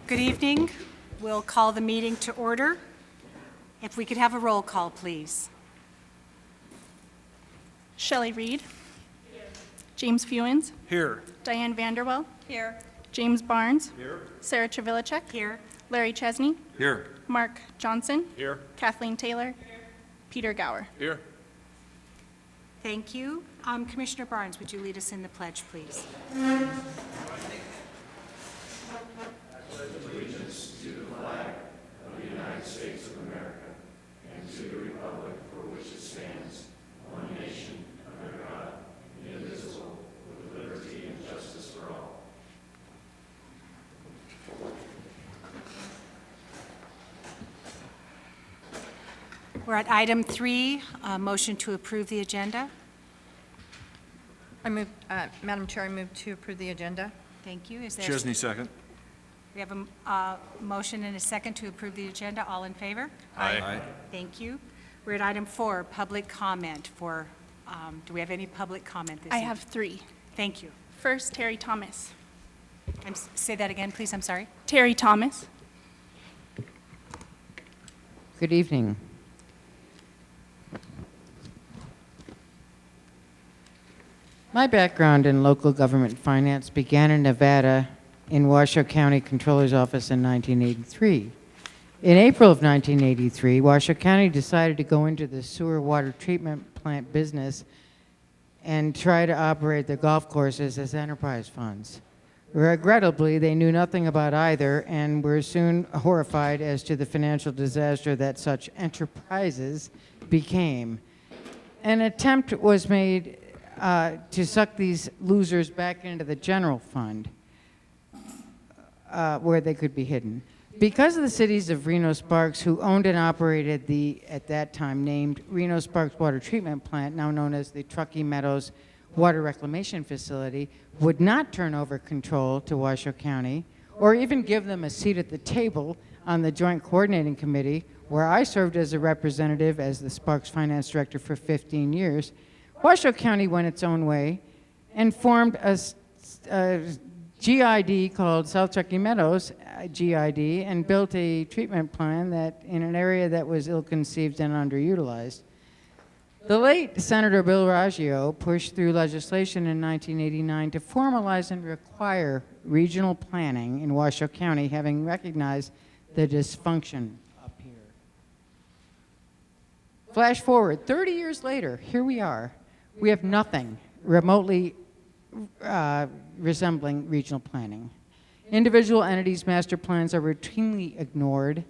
Good evening. We'll call the meeting to order. If we could have a roll call, please. Shelley Reed. Here. James Fewens. Here. Diane Vanderwell. Here. James Barnes. Here. Sarah Travilicek. Here. Larry Chesney. Here. Mark Johnson. Here. Kathleen Taylor. Peter Gower. Here. Thank you. Commissioner Barnes, would you lead us in the pledge, please? We're at item 3, motion to approve the agenda. I move, Madam Chair, I move to approve the agenda. Thank you. Is there? Chesney, second. We have a motion and a second to approve the agenda. All in favor? Aye. Thank you. We're at item 4, public comment for, do we have any public comment this I evening? have 3. Thank you. First, Terry Thomas. Say that again, please. I'm sorry. Terry Thomas. Good evening. My background in local government finance began in Nevada in Washoe County Controller's Office in 1983. In April of 1983, Washoe County decided to go into the sewer water treatment plant business and try to operate the golf courses as enterprise funds. Regrettably, they knew nothing about either and were soon horrified as to the financial disaster that such enterprises became. An attempt was made to suck these losers back into the general fund where they could be hidden. Because of the cities of Reno Sparks, who owned and operated the, at that time, named Reno Sparks Water Treatment Plant, now known as the Truckee Meadows Water Reclamation Facility, would not turn over control to Washoe County or even give them a seat at the table on the Joint Coordinating Committee, where I served as a representative as the Sparks Finance Director for 15 years, Washoe County went its own way and formed a GID called South Truckee Meadows GID and built a treatment plan that in an area that was ill-conceived and underutilized. The late Senator Bill Raggio pushed through legislation in 1989 to formalize and require regional planning in Washoe County, having recognized the dysfunction up here. Flash forward, 30 years later, here we are. We have nothing remotely resembling regional planning. Individual entities' master plans are routinely ignored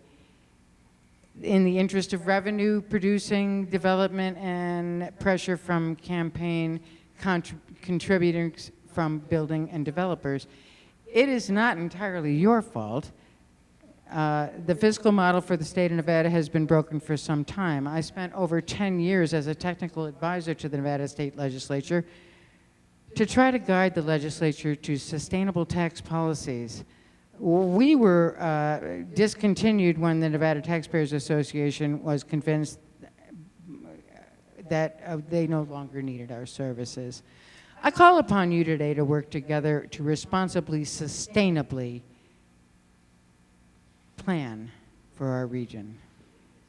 in the interest of revenue producing development and pressure from campaign contributors from building and developers. It is not entirely your fault. The fiscal model for the state of Nevada has been broken for some time. I spent over 10 years as a technical advisor to the Nevada State Legislature to try to guide the legislature to sustainable tax policies. We were discontinued when the Nevada Taxpayers Association was convinced that they no longer needed our services. I call upon you today to work together to responsibly, sustainably plan for our region.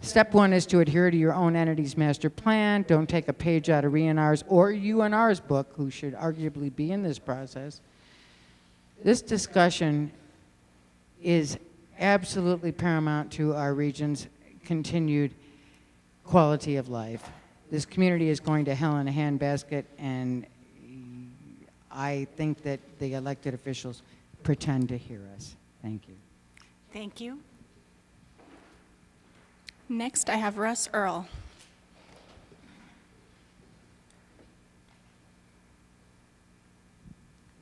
Step 1 is to adhere to your own entity's master plan. Don't take a page out of RENR's or UNR's book, who should arguably be in this process. This discussion is absolutely paramount to our region's continued quality of life. This community is going to hell in a handbasket, and I think that the elected officials pretend to hear us. Thank you. Thank you. Next, I have Russ Earl.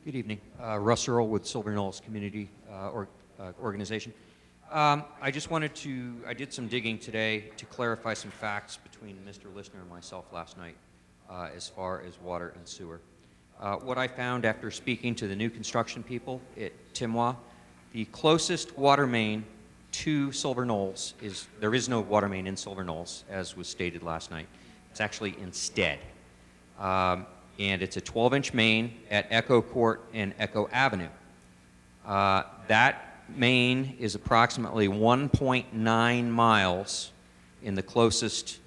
Good evening. Russ Earl with Silver Knolls Community Organization. I just wanted to, I did some digging today to clarify some facts between Mr. Listner and myself last night as far as water and sewer. What I found after speaking to the new construction people at Timwa, the closest water main to Silver Knolls is, there is no water main in Silver Knolls, as was stated last night. It's actually instead. And it's a 12-inch main at Echo Court and Echo Avenue. That main is approximately 1.9 miles in the closest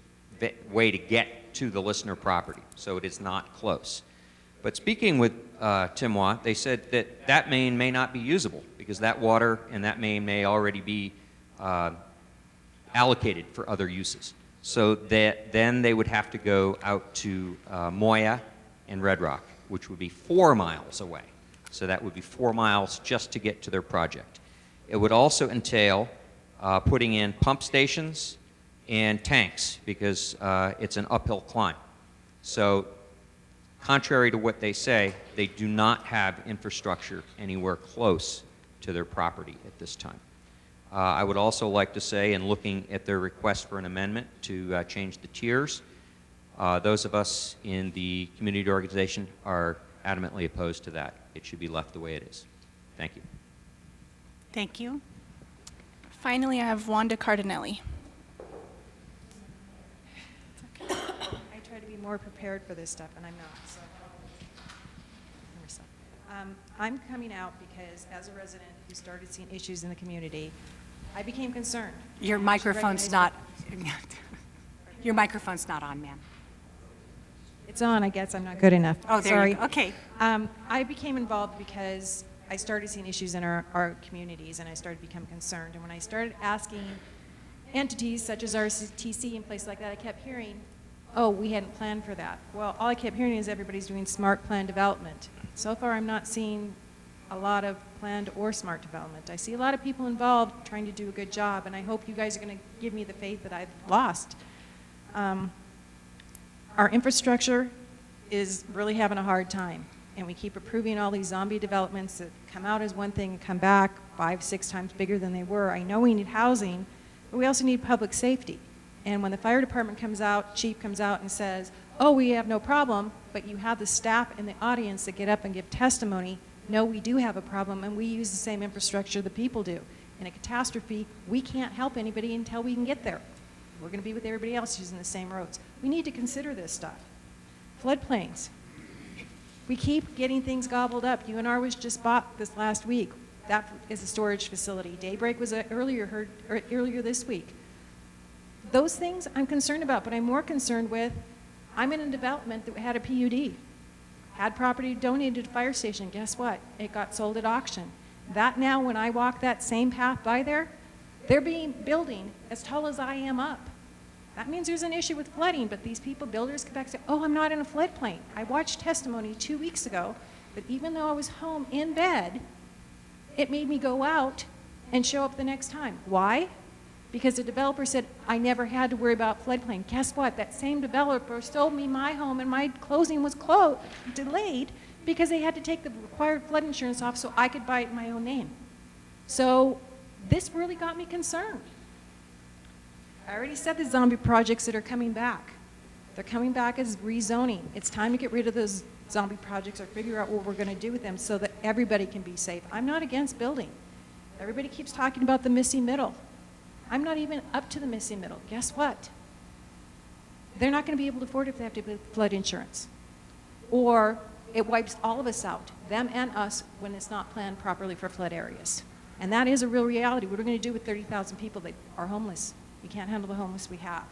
way to get to the listener property, so it is not close. But speaking with Timois, they said that that main may not be usable because that water and that main may already be allocated for other uses. So that then they would have to go out to Moya and Red Rock, which would be 4 miles away. So that would be 4 miles just to get to their project. It would also entail putting in pump stations and tanks because it's an uphill climb. So contrary to what they say, they do not have infrastructure anywhere close to their property at this time. I would also like to say, in looking at their request for an amendment to change the tiers, those of us in the community organization are adamantly opposed to that. It should be left the way it is. Thank you. Thank you. Finally, I have Wanda Cardinelli. I try to be more prepared for this stuff, and I'm not. So. I'm coming out because, as a resident who started seeing issues in the community, I became concerned. Your microphone's not, your microphone's not on, ma'am. It's on, I guess I'm not good enough. Oh, there Sorry. you go. Okay. I became involved because I started seeing issues in our communities, and I started to become concerned. And when I started asking entities such as RCTC and places like that, I kept hearing, oh, we hadn't planned for that. Well, all I kept hearing is everybody's doing smart plan development. So far, I'm not seeing a lot of planned or smart development. I see a lot of people involved trying to do a good job, and I hope you guys are going to give me the faith that I've lost. Our infrastructure is really having a hard time, and we keep approving all these zombie developments that come out as one thing and come back 5, 6 times bigger than they were. I know we need housing, but we also need public safety. And when the fire department comes out, chief comes out and says, oh, we have no problem, but you have the staff in the audience that get up and give testimony, no, we do have a problem, and we use the same infrastructure the people do. In a catastrophe, we can't help anybody until we can get there. We're going to be with everybody else using the same roads. We need to consider this stuff. Floodplains. We keep getting things gobbled up. UNR was just bought this last week. That is a storage facility. Daybreak was earlier this week. Those things I'm concerned about, but I'm more concerned with, I'm in a development that had a PUD, had property donated to the fire station. Guess what? It got sold at auction. That now, when I walk that same path by there, they're building as tall as I am up. That means there's an issue with flooding, but these people, builders, come back and say, oh, I'm not in a floodplain. I watched testimony 2 weeks ago that even though I was home in bed, it made me go out and show up the next time. Why? Because the developer said, I never had to worry about floodplain. Guess what? That same developer sold me my home, and my closing was delayed because they had to take the required flood insurance off so I could buy it in my own name. So this really got me concerned. I already said the zombie projects that are coming back. They're coming back as rezoning. It's time to get rid of those zombie projects or figure out what we're going to do with them so that everybody can be safe. I'm not against building. Everybody keeps talking about the missing middle. I'm not even up to the missing middle. Guess what? They're not going to be able to afford it if they have to pay flood insurance. Or it wipes all of us out, them and us, when it's not planned properly for flood areas. And that is a real reality. What are we going to do with 30,000 people that are homeless? We can't handle the homeless we have.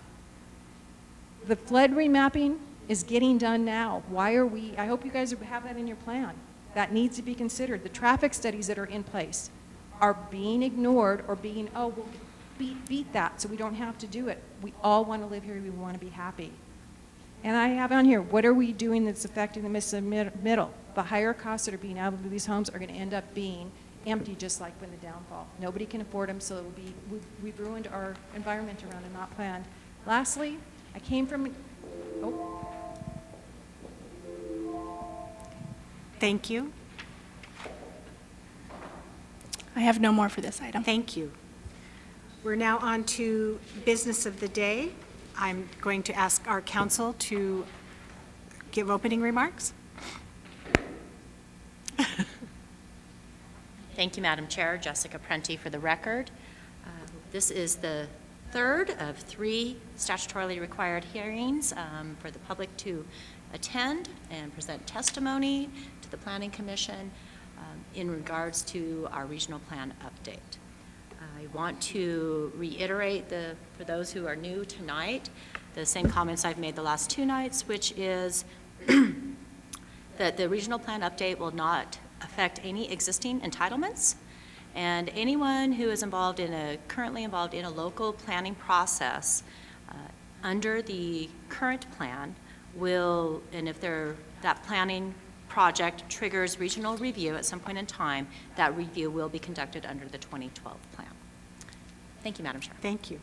The flood remapping is getting done now. Why are we, I hope you guys have that in your plan. That needs to be considered. The traffic studies that are in place are being ignored or being, oh, we'll beat that so we don't have to do it. We all want to live here. We want to be happy. And I have on here, what are we doing that's affecting the missing middle? The higher costs that are being added to these homes are going to end up being empty, just like when the downfall. Nobody can afford them, so it will be, we've ruined our environment around and not planned. Lastly, I came from, oh. Thank you. I have no more for this item. Thank you. We're now on to business of the day. I'm going to ask our council to give opening remarks. Thank you, Madam Chair. Jessica Prenti for the record. This is the third of 3 statutorily required hearings for the public to attend and present testimony to the Planning Commission. in regards to our regional plan update. I want to reiterate for those who are new tonight, the same comments I've made the last 2 nights, which is that the regional plan update will not affect any existing entitlements, and anyone who is currently involved in a local planning process under the current plan will, and if that planning project triggers regional review at some point in time, that review will be conducted under the 2012 plan. Thank you, Madam Chair. Thank you.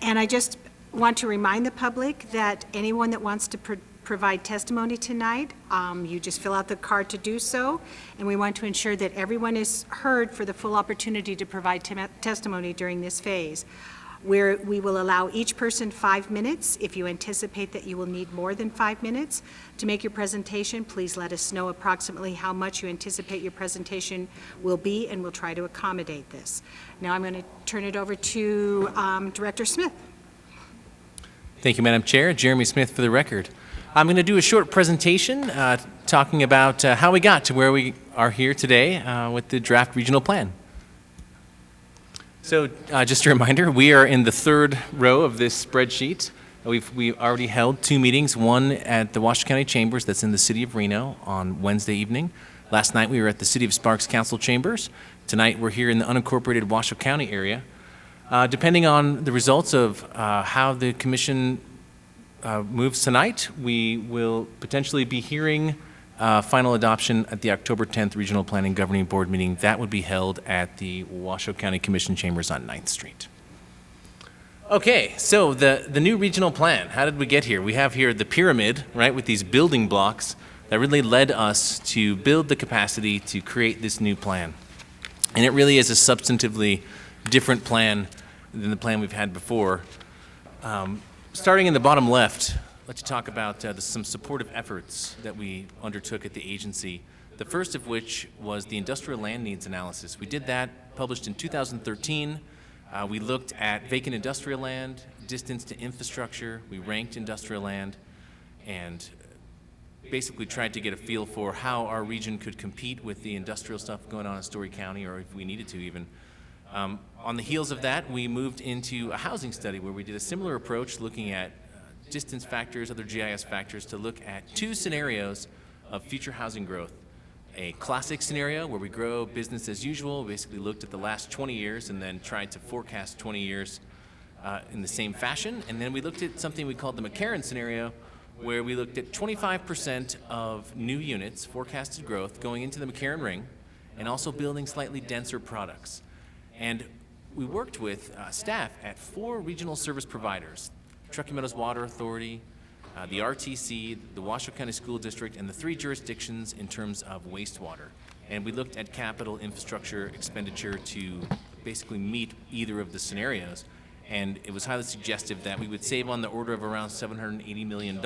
And I just want to remind the public that anyone that wants to provide testimony tonight, you just fill out the card to do so, and we want to ensure that everyone is heard for the full opportunity to provide testimony during this phase. We will allow each person 5 minutes. If you anticipate that you will need more than 5 minutes to make your presentation, please let us know approximately how much you anticipate your presentation will be, and we'll try to accommodate this. Now I'm going to turn it over to Director Smith. Thank you, Madam Chair. Jeremy Smith for the record. I'm going to do a short presentation talking about how we got to where we are here today with the draft regional plan. So just a reminder, we are in the 3rd row of this spreadsheet. We've already held 2 meetings, one at the Washoe County Chambers that's in the city of Reno on Wednesday evening. Last night we were at the City of Sparks Council Chambers. Tonight we're here in the unincorporated Washoe County area. Depending on the results of how the commission moves tonight, we will potentially be hearing final adoption at the October 10th Regional Planning Governing Board meeting. That would be held at the Washoe County Commission Chambers on 9th Street. Okay, so the new regional plan, how did we get here? We have here the pyramid, right, with these building blocks that really led us to build the capacity to create this new plan. And it really is a substantively different plan than the plan we've had before. Starting in the bottom left, let's talk about some supportive efforts that we undertook at the agency. The first of which was the industrial land needs analysis. We did that, published in 2013. We looked at vacant industrial land, distance to infrastructure. We ranked industrial land and basically tried to get a feel for how our region could compete with the industrial stuff going on in Story County, or if we needed to even. On the heels of that, we moved into a housing study where we did a similar approach, looking at distance factors, other GIS factors, to look at 2 scenarios of future housing growth. A classic scenario where we grow business as usual, basically looked at the last 20 years and then tried to forecast 20 years in the same fashion. And then we looked at something we called the McCarran scenario, where we looked at 25% of new units, forecasted growth, going into the McCarran ring, and also building slightly denser products. And we worked with staff at 4 regional service providers: Truckee Meadows Water Authority, the RTC, the Washoe County School District, and the 3 jurisdictions in terms of wastewater. And we looked at capital infrastructure expenditure to basically meet either of the scenarios. And it was highly suggestive that we would save on the order of around $780 million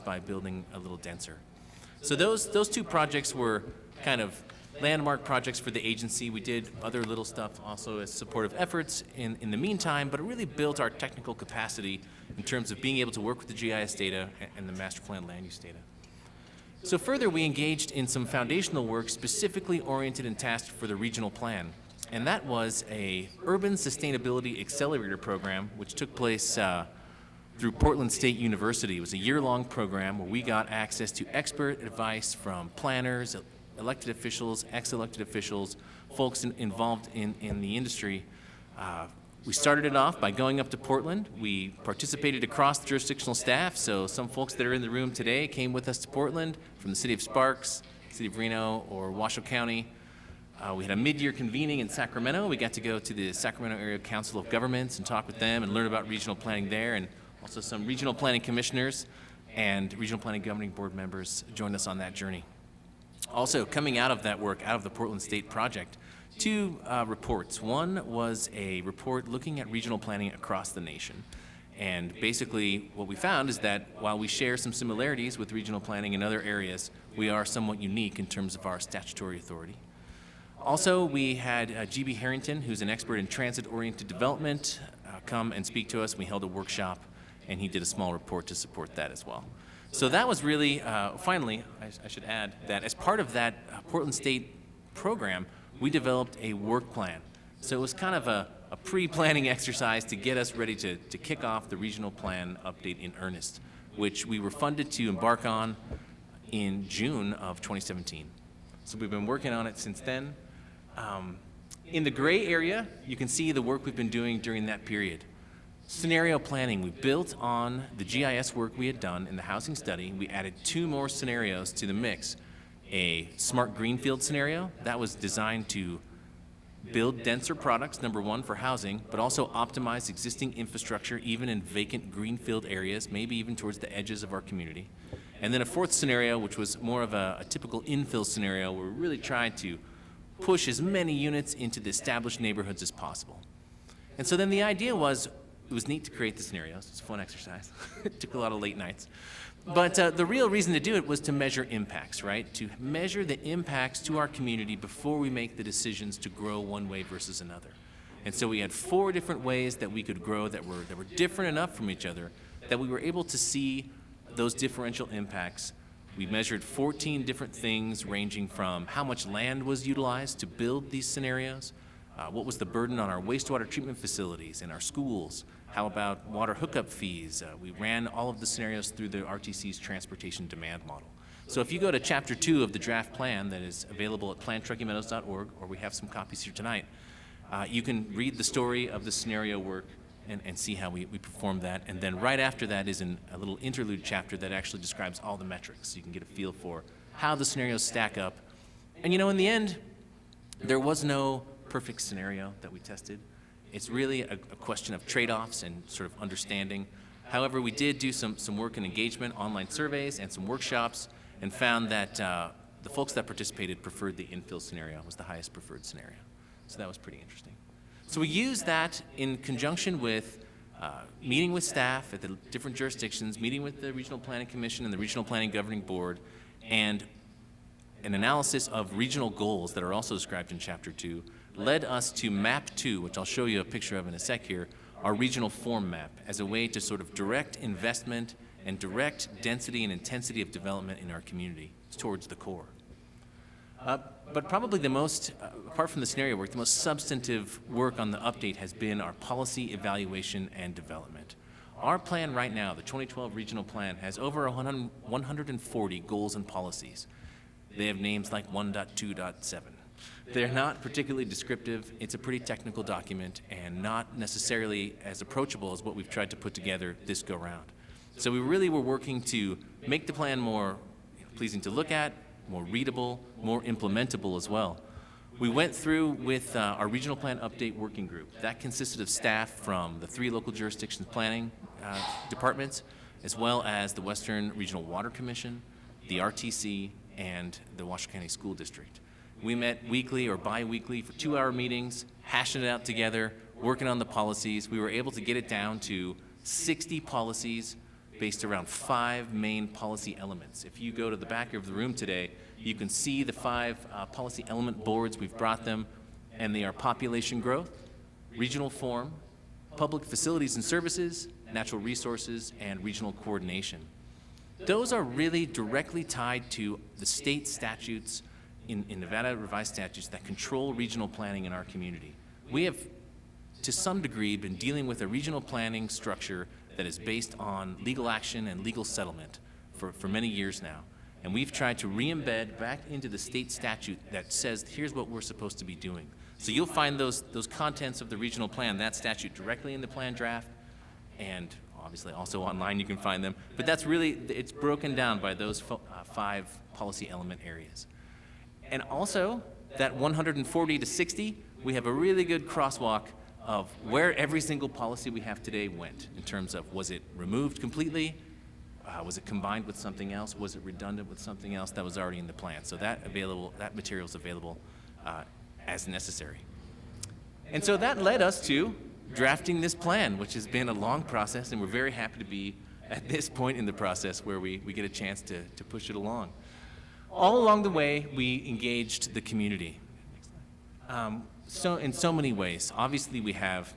by building a little denser. So those 2 projects were kind of landmark projects for the agency. We did other little stuff also as supportive efforts in the meantime, but it really built our technical capacity in terms of being able to work with the GIS data and the master plan land use data. So further, we engaged in some foundational work specifically oriented and tasked for the regional plan. And that was a urban sustainability accelerator program, which took place through Portland State University. It was a year-long program where we got access to expert advice from planners, elected officials, ex-elected officials, folks involved in the industry. We started it off by going up to Portland. We participated across jurisdictional staff, so some folks that are in the room today came with us to Portland from the City of Sparks, City of Reno, or Washoe County. We had a mid-year convening in Sacramento. We got to go to the Sacramento Area Council of Governments and talk with them and learn about regional planning there, and also some regional planning commissioners and regional planning governing board members joined us on that journey. Also, coming out of that work, out of the Portland State project, 2 reports. One was a report looking at regional planning across the nation. And basically what we found is that while we share some similarities with regional planning in other areas, we are somewhat unique in terms of our statutory authority. Also, we had G.B. Harrington, who's an expert in transit-oriented development, come and speak to us. We held a workshop, and he did a small report to support that as well. So that was really, finally, I should add that as part of that Portland State program, we developed a work plan. So it was kind of a pre-planning exercise to get us ready to kick off the regional plan update in earnest, which we were funded to embark on in June of 2017. So we've been working on it since then. In the gray area, you can see the work we've been doing during that period. Scenario planning, we built on the GIS work we had done in the housing study. We added 2 more scenarios to the mix. A smart greenfield scenario that was designed to build denser products, number one, for housing, but also optimize existing infrastructure, even in vacant greenfield areas, maybe even towards the edges of our community. And then a 4th scenario, which was more of a typical infill scenario, where we really tried to push as many units into the established neighborhoods as possible. And so then the idea was, it was neat to create the scenarios. It's a fun exercise. It took a lot of late nights. But the real reason to do it was to measure impacts, right? To measure the impacts to our community before we make the decisions to grow one way versus another. And so we had 4 different ways that we could grow that were different enough from each other that we were able to see those differential impacts. We measured 14 different things, ranging from how much land was utilized to build these scenarios, what was the burden on our wastewater treatment facilities and our schools, how about water hookup fees. We ran all of the scenarios through the RTC's transportation demand model. So if you go to Chapter 2 of the draft plan that is available at plantruckeemeadows.org, or we have some copies here tonight, you can read the story of the scenario work and see how we performed that. And then right after that is a little interlude chapter that actually describes all the metrics, so you can get a feel for how the scenarios stack up. And in the end, there was no perfect scenario that we tested. It's really a question of trade-offs and sort of understanding. However, we did do some work and engagement, online surveys, and some workshops, and found that the folks that participated preferred the infill scenario, was the highest preferred scenario. So that was pretty interesting. So we used that in conjunction with meeting with staff at the different jurisdictions, meeting with the Regional Planning Commission and the Regional Planning Governing Board, and an analysis of regional goals that are also described in Chapter 2 led us to Map 2, which I'll show you a picture of in a sec here, our regional form map, as a way to sort of direct investment and direct density and intensity of development in our community towards the core. But probably the most, apart from the scenario work, the most substantive work on the update has been our policy evaluation and development. Our plan right now, the 2012 regional plan, has over 140 goals and policies. They have names like 1.2.7. They're not particularly descriptive. It's a pretty technical document and not necessarily as approachable as what we've tried to put together this go round. So we really were working to make the plan more pleasing to look at, more readable, more implementable as well. We went through with our regional plan update working group. That consisted of staff from the 3 local jurisdictions planning departments, as well as the Western Regional Water Commission, the RTC, and the Washoe County School District. We met weekly or bi-weekly for 2-hour meetings, hashing it out together, working on the policies. We were able to get it down to 60 policies based around 5 main policy elements. If you go to the back of the room today, you can see the 5 policy element boards. We've brought them, and they are population growth, regional form, public facilities and services, natural resources, and regional coordination. Those are really directly tied to the state statutes in Nevada revised statutes that control regional planning in our community. We have, to some degree, been dealing with a regional planning structure that is based on legal action and legal settlement for many years now. And we've tried to re-embed back into the state statute that says, here's what we're supposed to be doing. So you'll find those contents of the regional plan, that statute, directly in the plan draft, and obviously also online you can find them. But that's really, it's broken down by those 5 policy element areas. And also, that 140 to 60, we have a really good crosswalk of where every single policy we have today went, in terms of, was it removed completely? Was it combined with something else? Was it redundant with something else that was already in the plan? So that material is available as necessary. And so that led us to drafting this plan, which has been a long process, and we're very happy to be at this point in the process where we get a chance to push it along. All along the way, we engaged the community. So in so many ways. Obviously, we have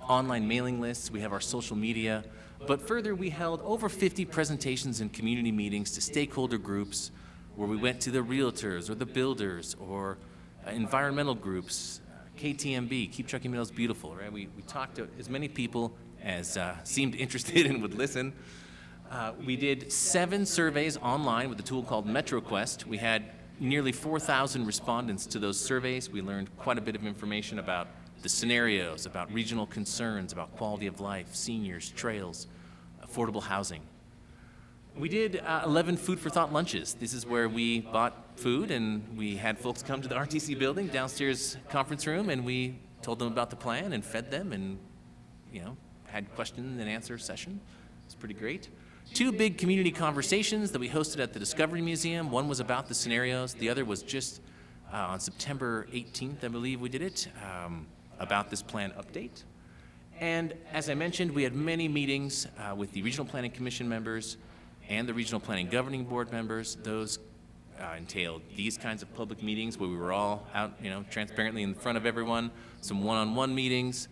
online mailing lists, we have our social media, But further, we held over 50 presentations and community meetings to stakeholder groups where we went to the realtors or the builders or environmental groups, KTMB, Keep Truckee Meadows Beautiful, right? We talked to as many people as seemed interested and would listen. We did 7 surveys online with a tool called MetroQuest. We had nearly 4,000 respondents to those surveys. We learned quite a bit of information about the scenarios, about regional concerns, about quality of life, seniors, trails, affordable housing. We did 11 food for thought lunches. This is where we bought food and we had folks come to the RTC building, downstairs conference room, and we told them about the plan and fed them and, had question and answer session. It's pretty great. 2 big community conversations that we hosted at the Discovery Museum. One was about the scenarios. The other was just on September 18th, I believe we did it, about this plan update. And as I mentioned, we had many meetings with the Regional Planning Commission members and the Regional Planning Governing Board members. Those entailed these kinds of public meetings where we were all out, transparently in front of everyone, some one-on-one meetings,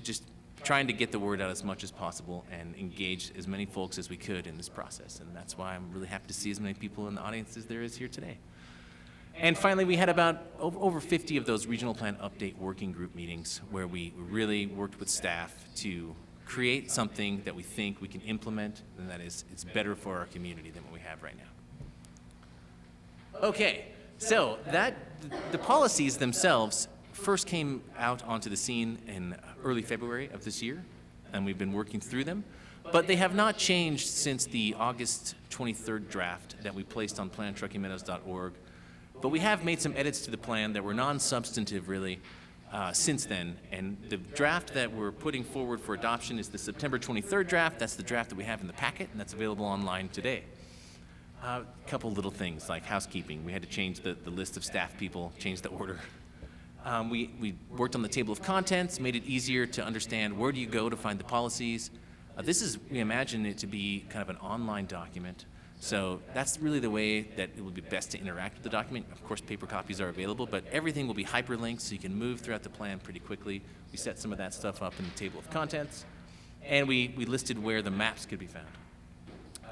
just trying to get the word out as much as possible and engage as many folks as we could in this process. And that's why I'm really happy to see as many people in the audience as there is here today. And finally, we had about over 50 of those regional plan update working group meetings where we really worked with staff to create something that we think we can implement and that is it's better for our community than what we have right now. Okay, so the policies themselves first came out onto the scene in early February of this year, and we've been working through them. But they have not changed since the August 23rd draft that we placed on plantruckeemeadows.org. But we have made some edits to the plan that were non-substantive, really, since then. And the draft that we're putting forward for adoption is the September 23rd draft. That's the draft that we have in the packet, and that's available online today. A couple little things like housekeeping. We had to change the list of staff people, change the order. We worked on the table of contents, made it easier to understand where do you go to find the policies. We imagine it to be kind of an online document. So that's really the way that it would be best to interact with the document. Of course, paper copies are available, but everything will be hyperlinked so you can move throughout the plan pretty quickly. We set some of that stuff up in the table of contents, and we listed where the maps could be found.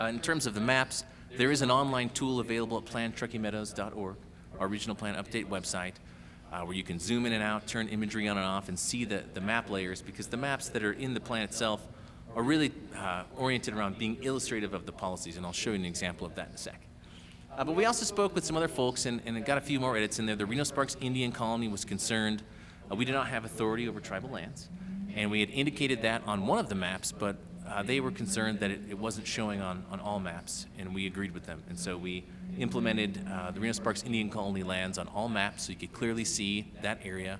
In terms of the maps, there is an online tool available at plantruckeemeadows.org, our regional plan update website, where you can zoom in and out, turn imagery on and off, and see the map layers, because the maps that are in the plan itself are really oriented around being illustrative of the policies, and I'll show you an example of that in a sec. But we also spoke with some other folks and got a few more edits in there. The Reno Sparks Indian Colony was concerned. We do not have authority over tribal lands, and we had indicated that on one of the maps, but they were concerned that it wasn't showing on all maps, and we agreed with them. And so we implemented the Reno Sparks Indian Colony lands on all maps so you could clearly see that area.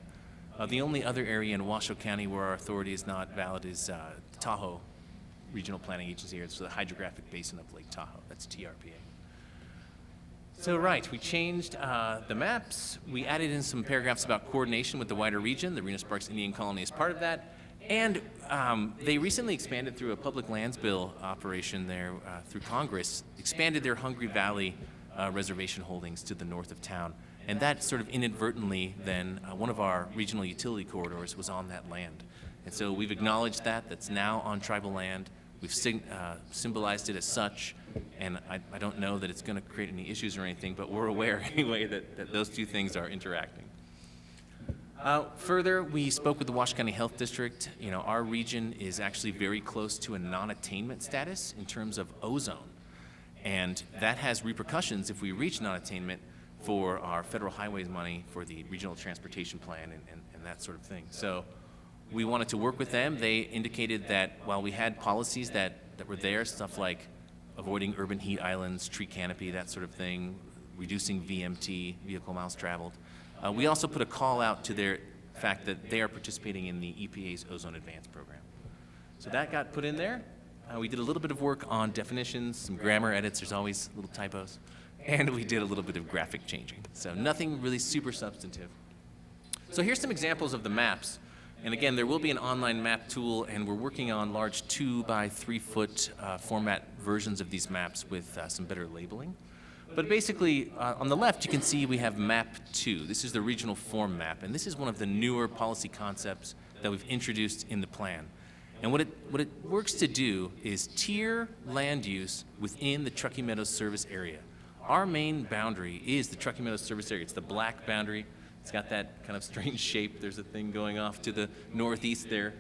The only other area in Washoe County where our authority is not valid is Tahoe Regional Planning Agency. It's the hydrographic basin of Lake Tahoe. That's TRPA. So we changed the maps. We added in some paragraphs about coordination with the wider region. The Reno Sparks Indian Colony is part of that. And they recently expanded through a public lands bill operation there through Congress, expanded their Hungry Valley reservation holdings to the north of town. And that sort of inadvertently then, one of our regional utility corridors was on that land. And so we've acknowledged that. That's now on tribal land. We've symbolized it as such. And I don't know that it's going to create any issues or anything, but we're aware anyway that those two things are interacting. Further, we spoke with the Washoe County Health District. Our region is actually very close to a non-attainment status in terms of ozone. And that has repercussions if we reach non-attainment for our federal highways money for the regional transportation plan and that sort of thing. So we wanted to work with them. They indicated that while we had policies that were there, stuff like avoiding urban heat islands, tree canopy, that sort of thing, reducing VMT, vehicle miles traveled, we also put a call out to their fact that they are participating in the EPA's Ozone Advance program. So that got put in there. We did a little bit of work on definitions, some grammar edits, there's always little typos, and we did a little bit of graphic changing. So nothing really super substantive. So here's some examples of the maps. And again, there will be an online map tool, and we're working on large 2 by 3 foot format versions of these maps with some better labeling. But basically, on the left, you can see we have Map 2. This is the regional form map, and this is one of the newer policy concepts that we've introduced in the plan. And what it works to do is tier land use within the Truckee Meadows service area. Our main boundary is the Truckee Meadows service area. It's the black boundary. It's got that kind of strange shape. There's a thing going off to the northeast there.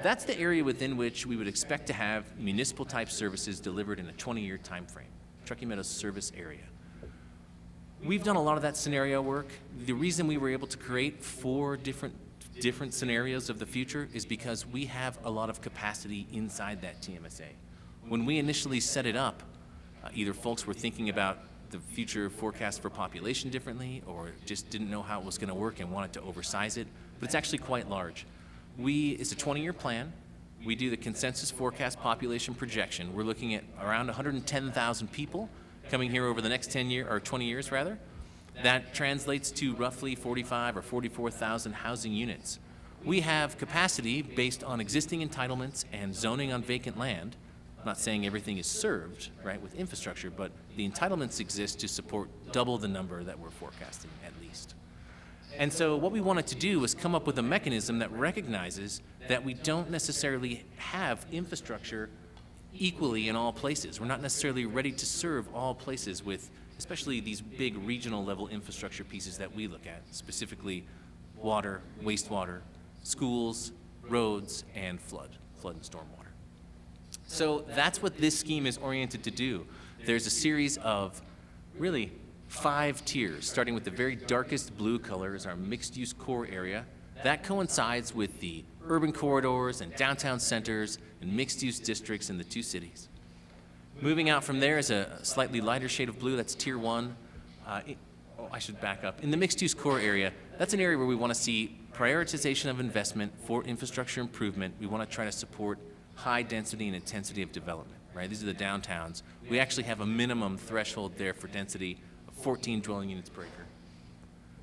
That's the area within which we would expect to have municipal-type services delivered in a 20-year time frame, Truckee Meadows service area. We've done a lot of that scenario work. The reason we were able to create 4 different scenarios of the future is because we have a lot of capacity inside that TMSA. When we initially set it up, either folks were thinking about the future forecast for population differently or just didn't know how it was going to work and wanted to oversize it, but it's actually quite large. It's a 20-year plan. We do the consensus forecast population projection. We're looking at around 110,000 people coming here over the next 20 years rather. That translates to roughly 45 or 44,000 housing units. We have capacity based on existing entitlements and zoning on vacant land. I'm not saying everything is served, right, with infrastructure, but the entitlements exist to support double the number that we're forecasting at least. And so what we wanted to do was come up with a mechanism that recognizes that we don't necessarily have infrastructure equally in all places. We're not necessarily ready to serve all places with especially these big regional level infrastructure pieces that we look at, specifically water, wastewater, schools, roads, and flood and stormwater. So that's what this scheme is oriented to do. There's a series of really 5 tiers, starting with the very darkest blue color is our mixed-use core area. That coincides with the urban corridors and downtown centers and mixed-use districts in the 2 cities. Moving out from there is a slightly lighter shade of blue, that's tier 1. I should back up. In the mixed-use core area, that's an area where we want to see prioritization of investment for infrastructure improvement. We want to try to support high density and intensity of development, right? These are the downtowns. We actually have a minimum threshold there for density of 14 dwelling units per acre.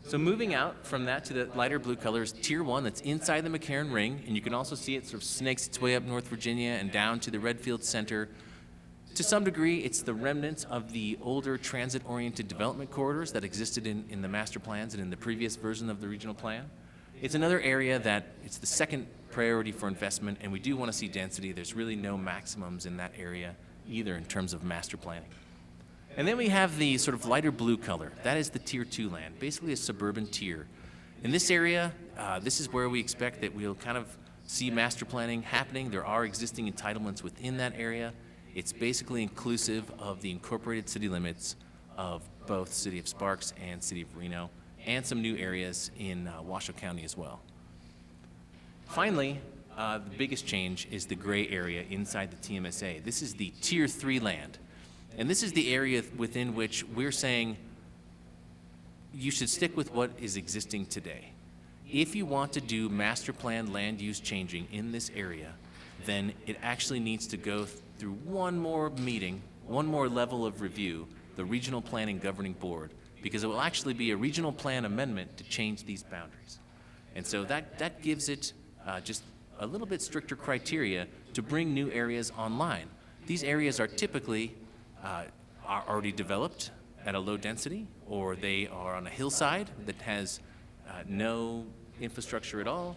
So moving out from that to the lighter blue color is tier 1 that's inside the McCarran Ring, and you can also see it sort of snakes its way up North Virginia and down to the Redfield Center. To some degree, it's the remnants of the older transit-oriented development corridors that existed in the master plans and in the previous version of the regional plan. It's another area that it's the second priority for investment, and we do want to see density. There's really no maximums in that area either in terms of master planning. And then we have the sort of lighter blue color. That is the tier 2 land, basically a suburban tier. In this area, this is where we expect that we'll kind of see master planning happening. There are existing entitlements within that area. It's basically inclusive of the incorporated city limits of both City of Sparks and City of Reno, and some new areas in Washoe County as well. Finally, the biggest change is the gray area inside the TMSA. This is the tier 3 land. And this is the area within which we're saying you should stick with what is existing today. If you want to do master plan land use changing in this area, then it actually needs to go through one more meeting, one more level of review, the Regional Planning Governing Board, because it will actually be a regional plan amendment to change these boundaries. And so that gives it just a little bit stricter criteria to bring new areas online. These areas are typically are already developed at a low density, or they are on a hillside that has no infrastructure at all,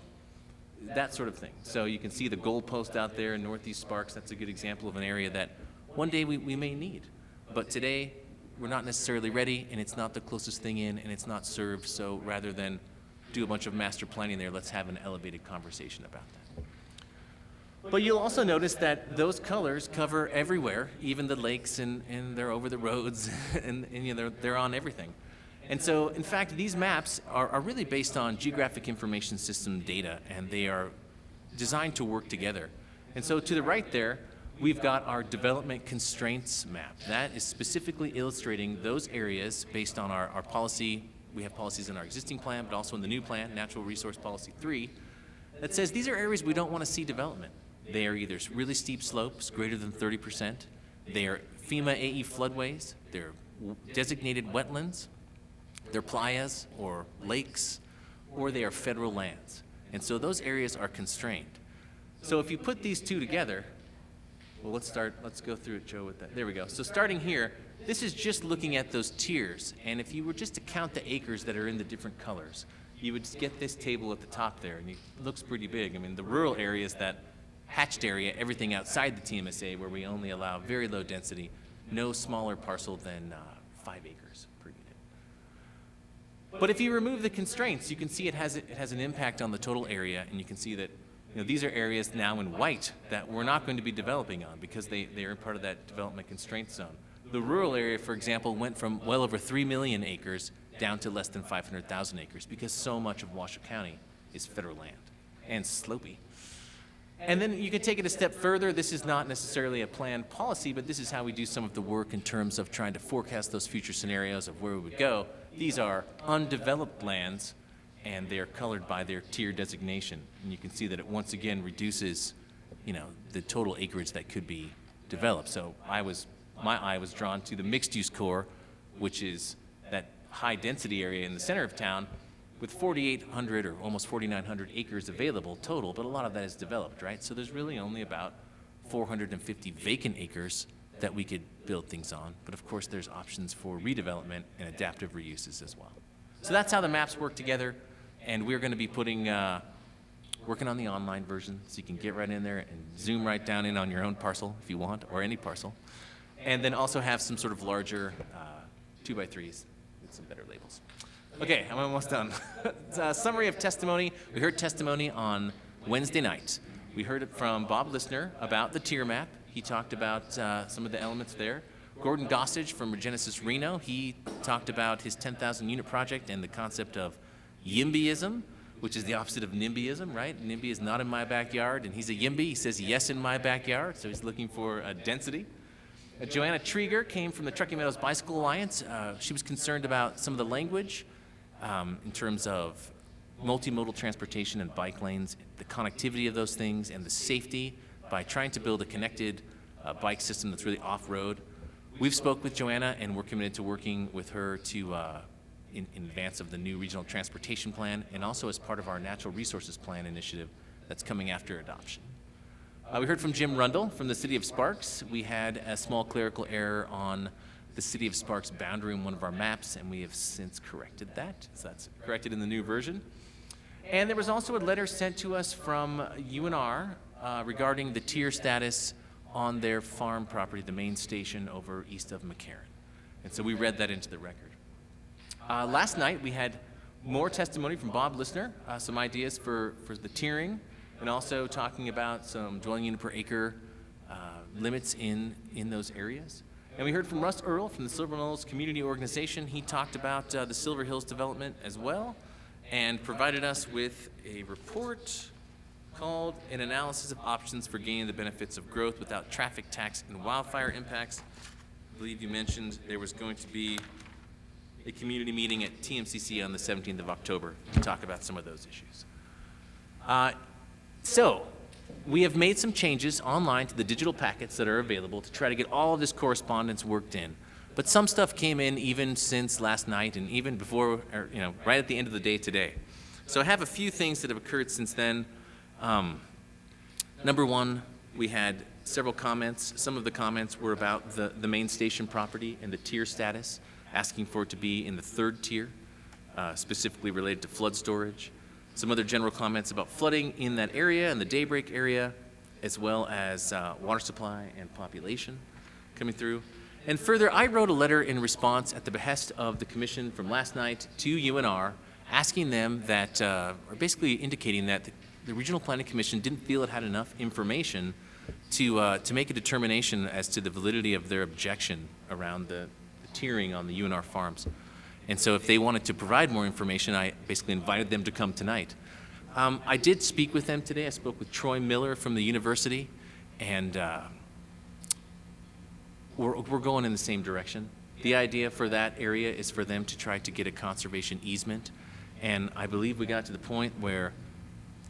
that sort of thing. So you can see the goalpost out there in Northeast Sparks. That's a good example of an area that one day we may need. But today, we're not necessarily ready, and it's not the closest thing in, and it's not served. So rather than do a bunch of master planning there, let's have an elevated conversation about that. But you'll also notice that those colors cover everywhere, even the lakes, and they're over the roads, and you know, they're on everything. And so, in fact, these maps are really based on geographic information system data, and they are designed to work together. And so to the right there, we've got our development constraints map. That is specifically illustrating those areas based on our policy. We have policies in our existing plan, but also in the new plan, Natural Resource Policy 3, that says these are areas we don't want to see development. They are either really steep slopes, greater than 30%. They are FEMA AE floodways. They're designated wetlands. They're playas or lakes, or they are federal lands. And so those areas are constrained. So if you put these two together, well, let's go through it, Joe, with that. There we go. So starting here, this is just looking at those tiers. And if you were just to count the acres that are in the different colors, you would get this table at the top there, and it looks pretty big. I mean, the rural areas that hatched area, everything outside the TMSA, where we only allow very low density, no smaller parcel than 5 acres per unit. But if you remove the constraints, you can see it has an impact on the total area, and you can see that these are areas now in white that we're not going to be developing on because they are part of that development constraint zone. The rural area, for example, went from well over 3 million acres down to less than 500,000 acres because so much of Washoe County is federal land and slopey. And then you can take it a step further. This is not necessarily a planned policy, but this is how we do some of the work in terms of trying to forecast those future scenarios of where we would go. These are undeveloped lands, and they are colored by their tier designation. And you can see that it once again reduces, the total acreage that could be developed. So my eye was drawn to the mixed-use core, which is that high-density area in the center of town, with 4,800 or almost 4,900 acres available total, but a lot of that is developed, right? So there's really only about 450 vacant acres that we could build things on. But of course, there's options for redevelopment and adaptive reuses as well. So that's how the maps work together, and we're going to be working on the online version, so you can get right in there and zoom right down in on your own parcel if you want, or any parcel, and then also have some sort of larger 2x3s with some better labels. Okay, I'm almost done. Summary of testimony. We heard testimony on Wednesday night. We heard it from Bob Listner about the tier map. He talked about some of the elements there. Gordon Gossage from Regenesis Reno, he talked about his 10,000 unit project and the concept of YIMBYism, which is the opposite of NIMBYism, right? NIMBY is not in my backyard, and he's a YIMBY. He says yes in my backyard, so he's looking for density. Joanna Trieger came from the Truckee Meadows Bicycle Alliance. She was concerned about some of the language in terms of multimodal transportation and bike lanes, the connectivity of those things, and the safety by trying to build a connected bike system that's really off-road. We've spoke with Joanna, and we're committed to working with her to in advance of the new regional transportation plan, and also as part of our natural resources plan initiative that's coming after adoption. We heard from Jim Rundle from the City of Sparks. We had a small clerical error on the City of Sparks boundary in one of our maps, and we have since corrected that. So that's corrected in the new version. And there was also a letter sent to us from UNR regarding the tier status on their farm property, the main station over east of McCarran. And so we read that into the record. Last night we had more testimony from Bob Listner, some ideas for the tiering, and also talking about some dwelling unit per acre limits in those areas. And we heard from Russ Earl from the Silver Knolls Community Organization. He talked about the Silver Hills development as well, and provided us with a report called An Analysis of Options for Gaining the Benefits of Growth Without Traffic, Tax, and Wildfire Impacts. I believe you mentioned there was going to be a community meeting at TMCC on the 17th of October to talk about some of those issues. So we have made some changes online to the digital packets that are available to try to get all of this correspondence worked in. But some stuff came in even since last night and even before, or, right at the end of the day today. So I have a few things that have occurred since then. Number one, we had several comments. Some of the comments were about the main station property and the tier status, asking for it to be in the 3rd tier, specifically related to flood storage. Some other general comments about flooding in that area and the Daybreak area, as well as water supply and population coming through. And further, I wrote a letter in response at the behest of the commission from last night to UNR, asking them that, or basically indicating that the Regional Planning Commission didn't feel it had enough information to make a determination as to the validity of their objection around the tiering on the UNR farms. And so if they wanted to provide more information, I basically invited them to come tonight. I did speak with them today. I spoke with Troy Miller from the university, and we're going in the same direction. The idea for that area is for them to try to get a conservation easement, and I believe we got to the point where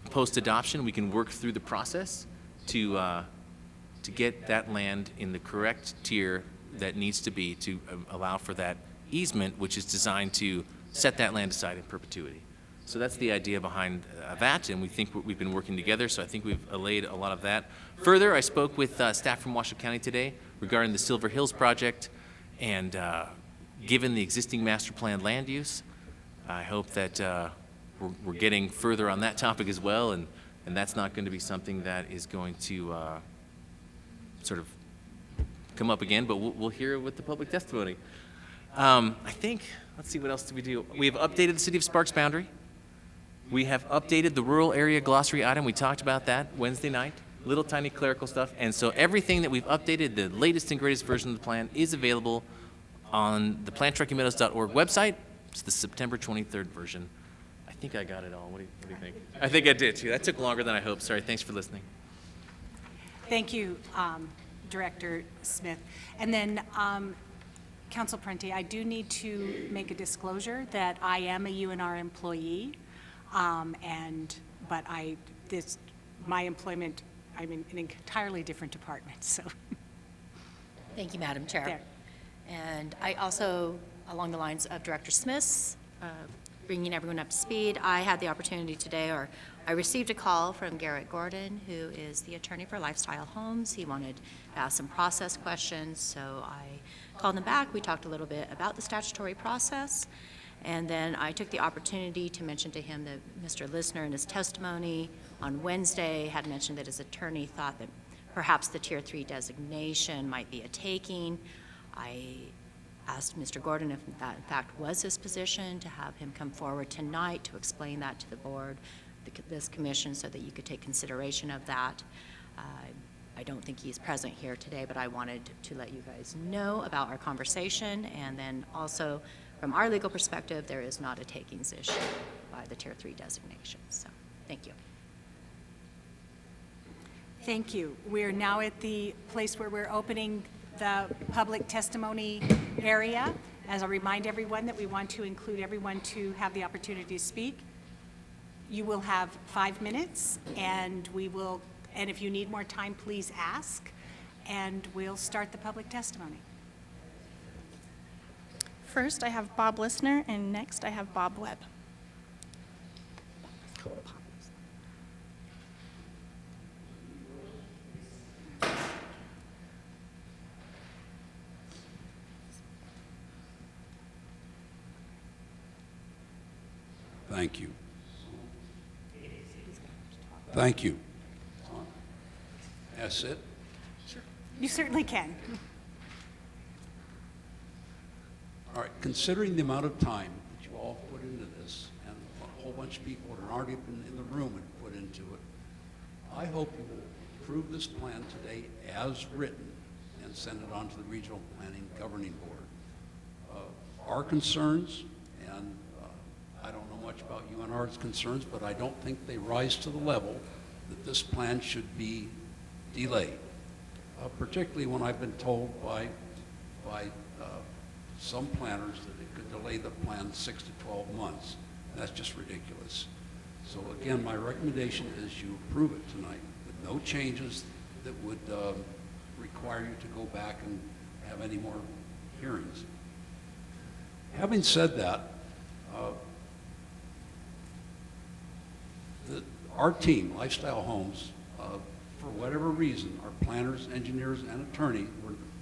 post-adoption we can work through the process to get that land in the correct tier that needs to be to allow for that easement, which is designed to set that land aside in perpetuity. So that's the idea behind that, and we think we've been working together, so I think we've allayed a lot of that. Further, I spoke with staff from Washoe County today regarding the Silver Hills project, and given the existing master plan land use, I hope that we're getting further on that topic as well, and And that's not going to be something that is going to sort of come up again, but we'll hear it with the public testimony. I think, let's see, what else did we do? We have updated the City of Sparks boundary. We have updated the rural area glossary item. We talked about that Wednesday night. Little tiny clerical stuff. And so everything that we've updated, the latest and greatest version of the plan, is available on the plantruckeemeadows.org website. It's the September 23rd version. I think I got it all. What do you think? I think I did too. That took longer than I hoped. Sorry. Thanks for listening. Thank you, Director Smith. And then, Council Prenti, I do need to make a disclosure that I am a UNR employee, but my employment, I'm in an entirely different department, so. Thank you, Madam Chair. There. And I also, along the lines of Director Smith's, bringing everyone up to speed, I had the opportunity today, or I received a call from Garrett Gordon, who is the attorney for Lifestyle Homes. He wanted to ask some process questions, so I called him back. We talked a little bit about the statutory process, and then I took the opportunity to mention to him that Mr. Listner in his testimony on Wednesday had mentioned that his attorney thought that perhaps the Tier 3 designation might be a taking. I asked Mr. Gordon if that in fact was his position, to have him come forward tonight to explain that to the board, this commission, so that you could take consideration of that. I don't think he's present here today, but I wanted to let you guys know about our conversation. And then also, from our legal perspective, there is not a takings issue by the Tier 3 designation. So, thank you. Thank you. We're now at the place where we're opening the public testimony area. As I remind everyone that we want to include everyone to have the opportunity to speak. You will have 5 minutes, and if you need more time, please ask, and we'll start the public testimony. First, I have Bob Listner, and next I have Bob Webb. Thank you. Thank you. That's it? You certainly can. All right, considering the amount of time that you all put into this, and a whole bunch of people that aren't even in the room and put into it, I hope you will approve this plan today as written and send it on to the Regional Planning Governing Board. Our concerns, and I don't know much about UNR's concerns, but I don't think they rise to the level that this plan should be delayed, particularly when I've been told by some planners that it could delay the plan 6 to 12 months. That's just ridiculous. So again, my recommendation is you approve it tonight with no changes that would require you to go back and have any more hearings. Having said that, our team, Lifestyle Homes, for whatever reason, our planners, engineers, and attorney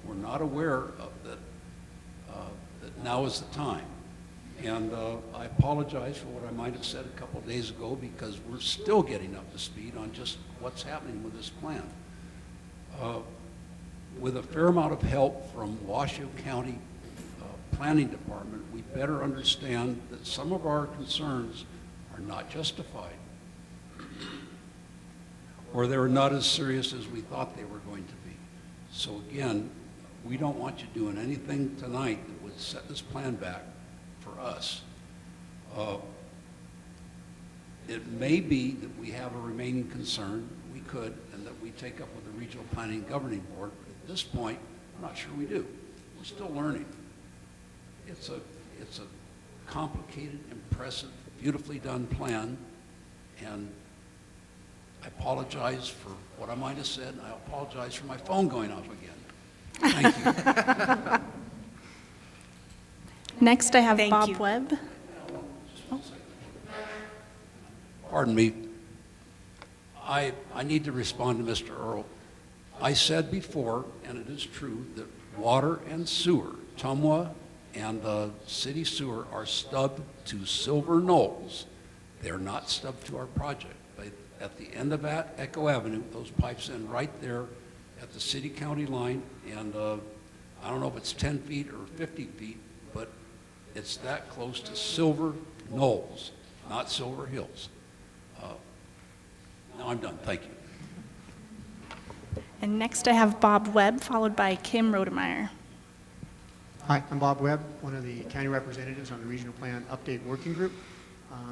were not aware of that now is the time. And I apologize for what I might have said a couple of days ago, because we're still getting up to speed on just what's happening with this plan. With a fair amount of help from Washoe County Planning Department, we better understand that some of our concerns are not justified, or they're not as serious as we thought they were going to be. So again, we don't want you doing anything tonight that would set this plan back for us. It may be that we have a remaining concern, we could, and that we take up with the Regional Planning Governing Board. At this point, I'm not sure we do. We're still learning. It's a complicated, impressive, beautifully done plan, and I apologize for what I might have said, and I apologize for my phone going off again. Thank you. Next, I have Thank Bob you. Webb. Pardon me. I need to respond to Mr. Earl. I said before, and it is true, that water and sewer, Tumwa and the city sewer, are stubbed to Silver Knolls. They're not stubbed to our project. at the end of that Echo Avenue. Those pipes end right there at the city-county line, and I don't know if it's 10 feet or 50 feet, but it's that close to Silver Knolls, not Silver Hills. Now I'm done. Thank you. And next I have Bob Webb, followed by Kim Rodemeyer. Hi, I'm Bob Webb, one of the county representatives on the Regional Plan Update Working Group.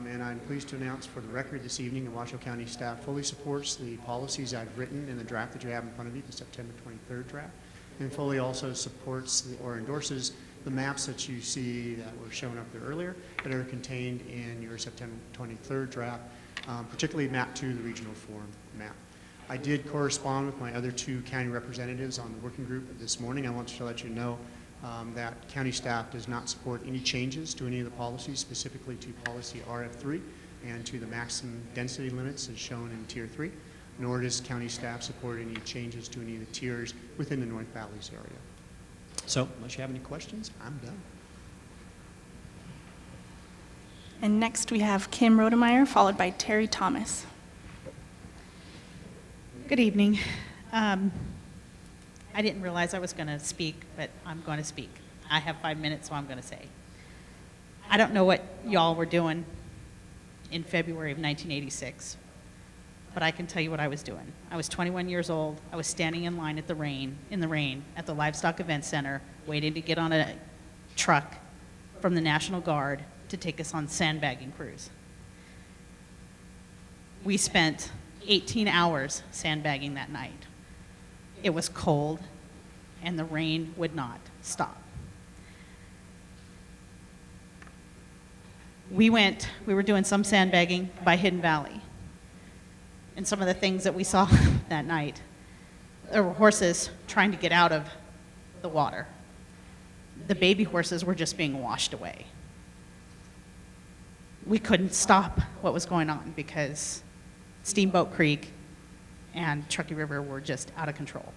And I'm pleased to announce for the record this evening that Washoe County staff fully supports the policies I've written in the draft that you have in front of you, the September 23rd draft, and fully also supports or endorses the maps that you see that were shown up there earlier that are contained in your September 23rd draft, particularly map 2, the regional form map. I did correspond with my other 2 county representatives on the working group this morning. I want to let you know that county staff does not support any changes to any of the policies, specifically to policy RF3 and to the maximum density limits as shown in Tier 3, nor does county staff support any changes to any of the tiers within the North Valleys area. So, unless you have any questions, I'm done. And next we have Kim Rodemeyer, followed by Terry Thomas. Good evening. I didn't realize I was going to speak, but I'm going to speak. I have 5 minutes, so I'm going to say. I don't know what y'all were doing in February of 1986, but I can tell you what I was doing. I was 21 years old. I was standing in line in the rain at the Livestock Event Center, waiting to get on a truck from the National Guard to take us on sandbagging cruise. We spent 18 hours sandbagging that night. It was cold, and the rain would not stop. We were doing some sandbagging by Hidden Valley. And some of the things that we saw that night, there were horses trying to get out of the water. The baby horses were just being washed away. We couldn't stop what was going on because Steamboat Creek and Truckee River were just out of control.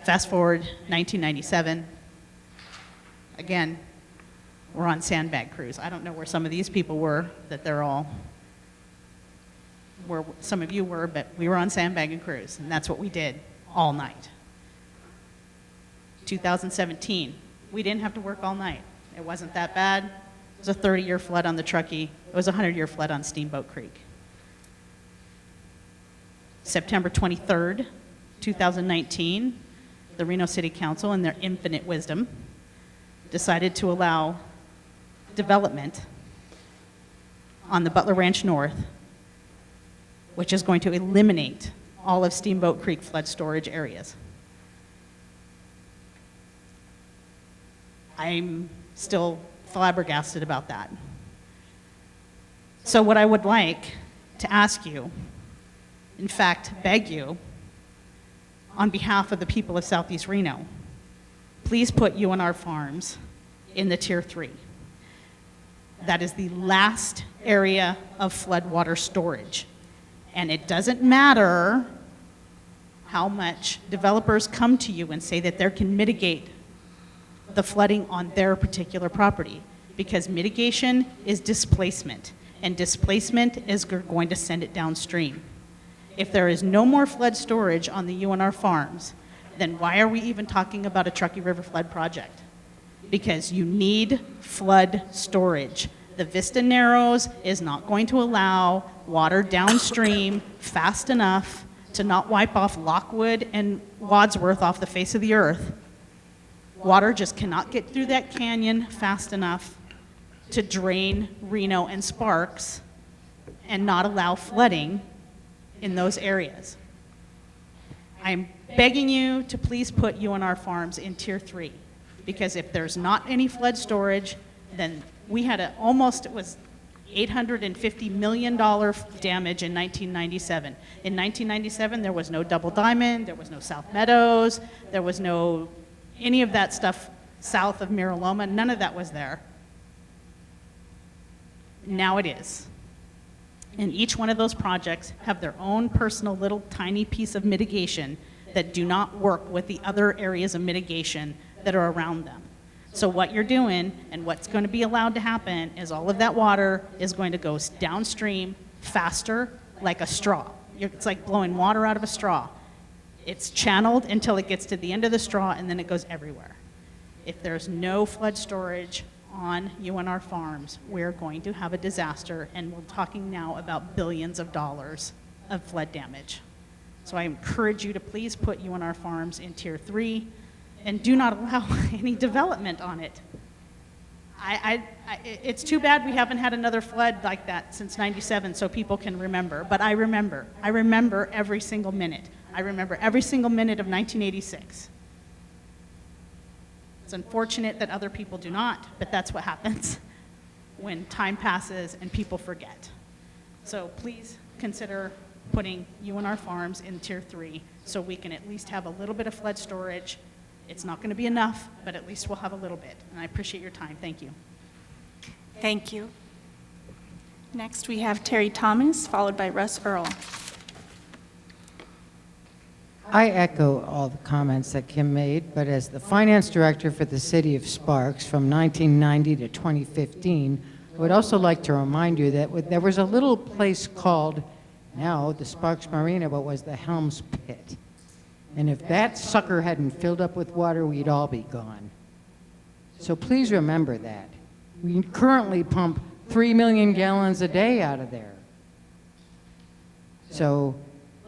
Fast forward 1997, again, we're on sandbag cruise. I don't know where some of these people were, that they're all, where some of you were, but we were on sandbagging cruise, and that's what we did all night. 2017, we didn't have to work all night. It wasn't that bad. It was a 30-year flood on the Truckee. It was a 100-year flood on Steamboat Creek. September 23rd, 2019, the Reno City Council, in their infinite wisdom, decided to allow development on the Butler Ranch North, which is going to eliminate all of Steamboat Creek flood storage areas. I'm still flabbergasted about that. So what I would like to ask you, in fact, beg you, on behalf of the people of Southeast Reno, please put UNR Farms in the Tier 3. That is the last area of floodwater storage. And it doesn't matter how much developers come to you and say that they can mitigate the flooding on their particular property, because mitigation is displacement, and displacement is going to send it downstream. If there is no more flood storage on the UNR farms, then why are we even talking about a Truckee River flood project? Because you need flood storage. The Vista Narrows is not going to allow water downstream fast enough to not wipe off Lockwood and Wadsworth off the face of the earth. Water just cannot get through that canyon fast enough to drain Reno and Sparks and not allow flooding in those areas. I'm begging you to please put UNR Farms in Tier 3, because if there's not any flood storage, then we had it was $850 million damage in 1997. In 1997, there was no Double Diamond, there was no South Meadows, there was no any of that stuff south of Miraloma, none of that was there. Now it is. And each one of those projects have their own personal little tiny piece of mitigation that do not work with the other areas of mitigation that are around them. So what you're doing and what's going to be allowed to happen is all of that water is going to go downstream faster, like a straw. It's like blowing water out of a straw. It's channeled until it gets to the end of the straw, and then it goes everywhere. If there's no flood storage on UNR farms, we're going to have a disaster, and we're talking now about billions of dollars of flood damage. So I encourage you to please put UNR farms in Tier 3 and do not allow any development on it. It's too bad we haven't had another flood like that since '97 so people can remember, but I remember. I remember every single minute. I remember every single minute of 1986. It's unfortunate that other people do not, but that's what happens when time passes and people forget. So please consider putting UNR farms in Tier 3 so we can at least have a little bit of flood storage. It's not going to be enough, but at least we'll have a little bit. And I appreciate your time. Thank you. Thank you. Next, we have Terry Thomas, followed by Russ Earl. I echo all the comments that Kim made, but as the finance director for the city of Sparks from 1990 to 2015, I would also like to remind you that there was a little place called, now the Sparks Marina, but was the Helms Pit. And if that sucker hadn't filled up with water, we'd all be gone. So please remember that. We currently pump 3 million gallons a day out of there. So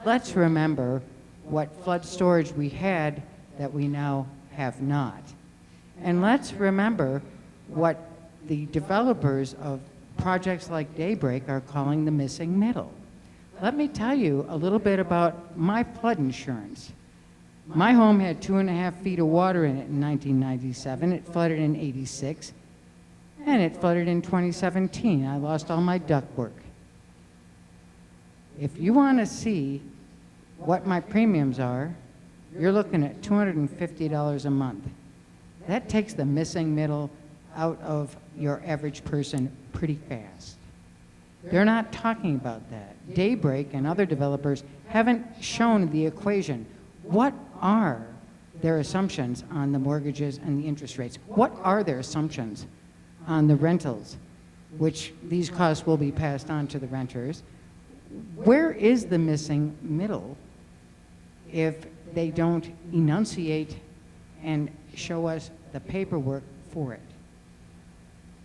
let's remember what flood storage we had that we now have not. And let's remember what the developers of projects like Daybreak are calling the missing middle. Let me tell you a little bit about my flood insurance. My home had 2.5 feet of water in it in 1997. It flooded in '86, and it flooded in 2017. I lost all my ductwork. If you want to see what my premiums are, you're looking at $250 a month. That takes the missing middle out of your average person pretty fast. They're not talking about that. Daybreak and other developers haven't shown the equation. What are their assumptions on the mortgages and the interest rates? What are their assumptions on the rentals, which these costs will be passed on to the renters? Where is the missing middle if they don't enunciate and show us the paperwork for it?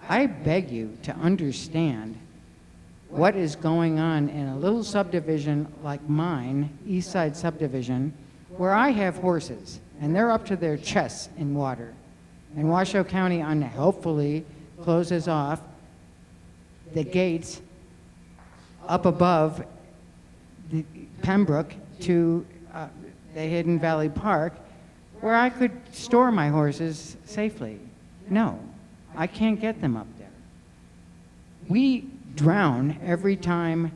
I beg you to understand what is going on in a little subdivision like mine, East Side subdivision, where I have horses, and they're up to their chests in water. And Washoe County unhelpfully closes off the gates up above the Pembroke to the Hidden Valley Park, where I could store my horses safely. No, I can't get them up there. We drown every time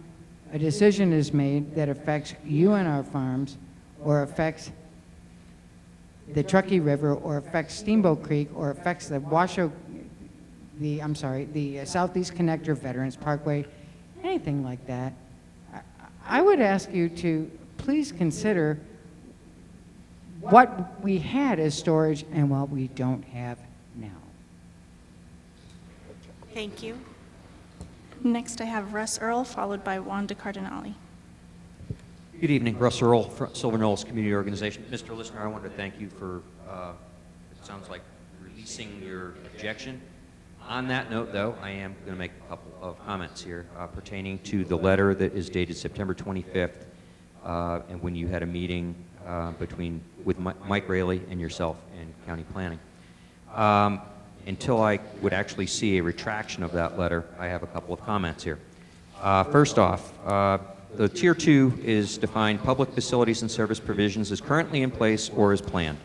a decision is made that affects UNR farms or affects the Truckee River or affects Steamboat Creek or affects the the Southeast Connector Veterans Parkway, anything like that. I would ask you to please consider what we had as storage and what we don't have now. Thank you. Next, I have Russ Earl, followed by Wanda Cardinale. Good evening, Russ Earl, Silver Knolls Community Organization. Mr. Listener, I wanted to thank you for, it sounds like, releasing your objection. On that note, though, I am going to make a couple of comments here pertaining to the letter that is dated September 25th, and when you had a meeting with Mike Raley and yourself in county planning. Until I would actually see a retraction of that letter, I have a couple of comments here. First off, the Tier 2 is defined public facilities and service provisions as currently in place or as planned.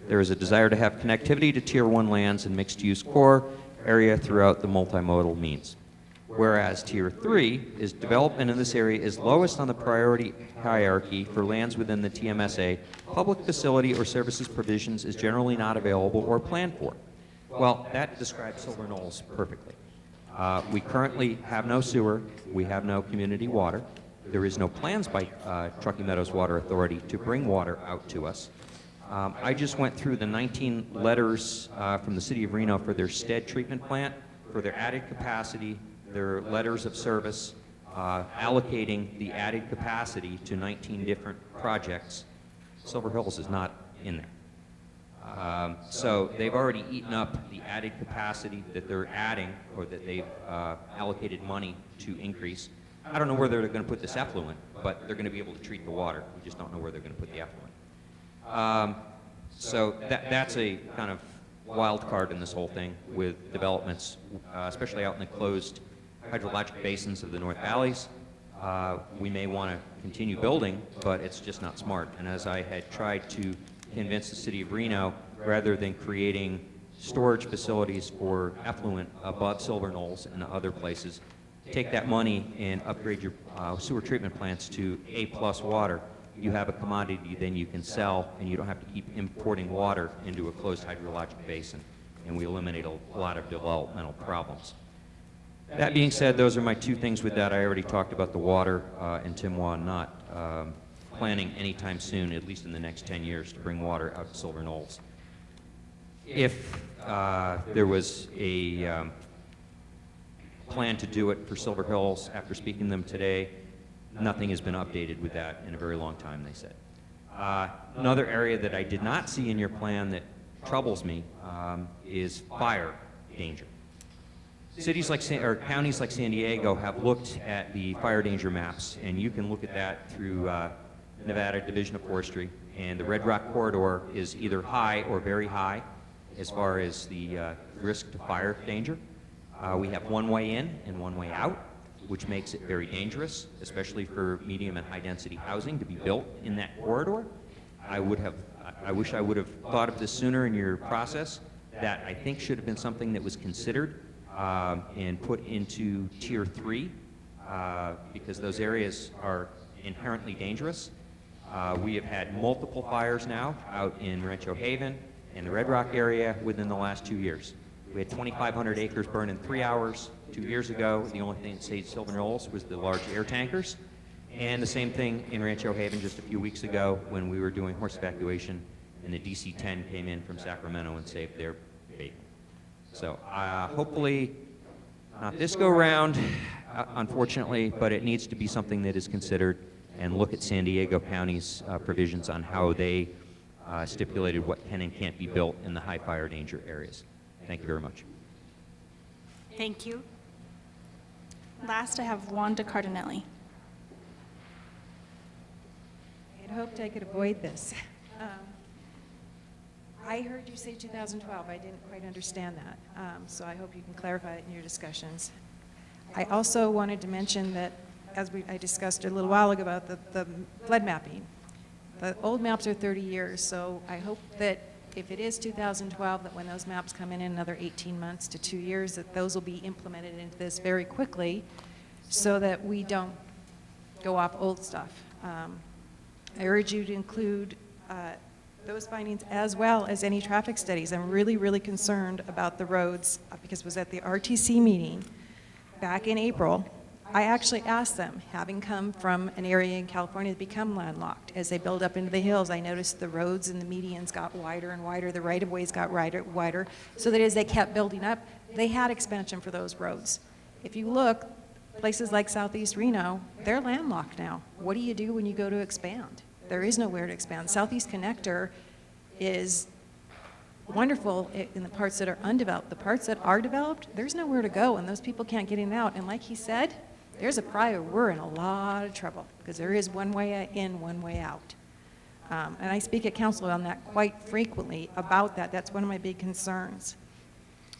There is a desire to have connectivity to Tier 1 lands and mixed-use core area throughout the multimodal means. Whereas Tier 3 is development in this area is lowest on the priority hierarchy for lands within the TMSA, public facility or services provisions is generally not available or planned for. Well, that describes Silver Knolls perfectly. We currently have no sewer, we have no community water. There is no plans by Truckee Meadows Water Authority to bring water out to us. I just went through the 19 letters from the City of Reno for their Stead treatment plant, for their added capacity, their letters of service, allocating the added capacity to 19 different projects, Silver Hills is not in there. So they've already eaten up the added capacity that they're adding, or that they've allocated money to increase. I don't know where they're going to put this effluent, but they're going to be able to treat the water. We just don't know where they're going to put the effluent. So that's a kind of wild card in this whole thing with developments, especially out in the closed hydrologic basins of the North Valleys. We may want to continue building, but it's just not smart. And as I had tried to convince the city of Reno, rather than creating storage facilities for effluent above Silver Knolls and other places, take that money and upgrade your sewer treatment plants to A+ water. You have a commodity then you can sell, and you don't have to keep importing water into a closed hydrologic basin, and we eliminate a lot of developmental problems. That being said, those are my two things with that. I already talked about the water and Tim Wan not planning anytime soon, at least in the next 10 years, to bring water out to Silver Knolls. If there was a plan to do it for Silver Hills, after speaking to them today, nothing has been updated with that in a very long time, they said. Another area that I did not see in your plan that troubles me is fire danger. Cities like or counties like San Diego have looked at the fire danger maps, and you can look at that through Nevada Division of Forestry, and the Red Rock Corridor is either high or very high as far as the risk to fire danger. We have one way in and one way out, which makes it very dangerous, especially for medium and high density housing to be built in that corridor. I wish I would have thought of this sooner in your process. That I think should have been something that was considered and put into Tier 3 because those areas are inherently dangerous. We have had multiple fires now out in Rancho Haven and the Red Rock area within the last 2 years. We had 2,500 acres burn in 3 hours 2 years ago. The only thing that saved Silver Knolls was the large air tankers. And the same thing in Rancho Haven just a few weeks ago when we were doing horse evacuation and the DC-10 came in from Sacramento and saved their baby. So hopefully not this go round, unfortunately, but it needs to be something that is considered, and look at San Diego County's provisions on how they stipulated what can and can't be built in the high fire danger areas. Thank you very much. Thank you. Last, I have Wanda Cardinelli. I had hoped I could avoid this. I heard you say 2012. I didn't quite understand that, so I hope you can clarify it in your discussions. I also wanted to mention that, as I discussed a little while ago about the flood mapping, the old maps are 30 years, so I hope that if it is 2012, that when those maps come in another 18 months to 2 years, that those will be implemented into this very quickly so that we don't go off old stuff. I urge you to include those findings as well as any traffic studies. I'm really, really concerned about the roads because it was at the RTC meeting back in April. I actually asked them, having come from an area in California that become landlocked, as they build up into the hills, I noticed the roads and the medians got wider and wider, the right-of-ways got wider, so that as they kept building up, they had expansion for those roads. If you look, places like Southeast Reno, they're landlocked now. What do you do when you go to expand? There is nowhere to expand. Southeast Connector is wonderful in the parts that are undeveloped. The parts that are developed, there's nowhere to go, and those people can't get in and out. And like he said, there's a prior, we're in a lot of trouble because there is one way in, one way out. And I speak at council on that quite frequently about that. That's one of my big concerns.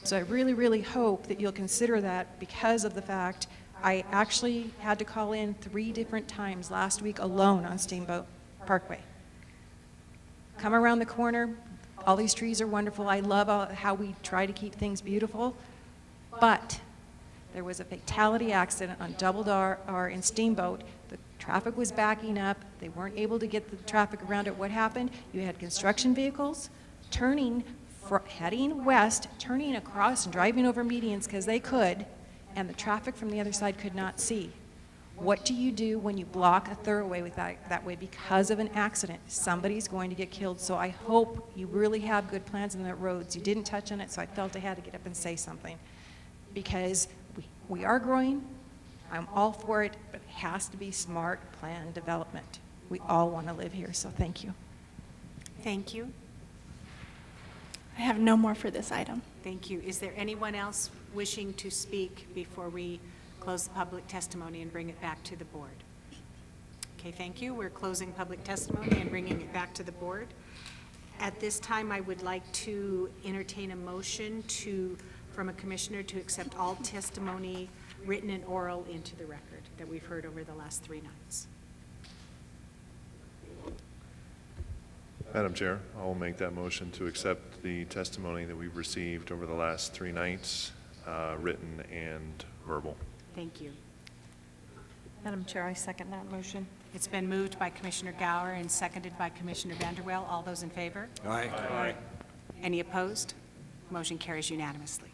So I really, really hope that you'll consider that because of the fact I actually had to call in 3 different times last week alone on Steamboat Parkway. Come around the corner, all these trees are wonderful. I love how we try to keep things beautiful, but there was a fatality accident on Double R in Steamboat. The traffic was backing up. They weren't able to get the traffic around it. What happened? You had construction vehicles turning, heading west, turning across and driving over medians because they could, and the traffic from the other side could not see. What do you do when you block a thoroughway with that way because of an accident? Somebody's going to get killed. So I hope you really have good plans on the roads. You didn't touch on it, so I felt I had to get up and say something. Because we are growing, I'm all for it, but it has to be smart plan development. We all want to live here, so thank you. Thank you. I have no more for this item. Thank you. Is there anyone else wishing to speak before we close the public testimony and bring it back to the board? Okay, thank you. We're closing public testimony and bringing it back to the board. At this time, I would like to entertain a motion from a commissioner to accept all testimony, written and oral, into the record that we've heard over the last 3 nights. Madam Chair, I will make that motion to accept the testimony that we've received over the last 3 nights, written and verbal. Thank you. Madam Chair, I second that motion. It's been moved by Commissioner Gower and seconded by Commissioner Vanderwell. All those in favor? Aye. Aye. Any opposed? Motion carries unanimously.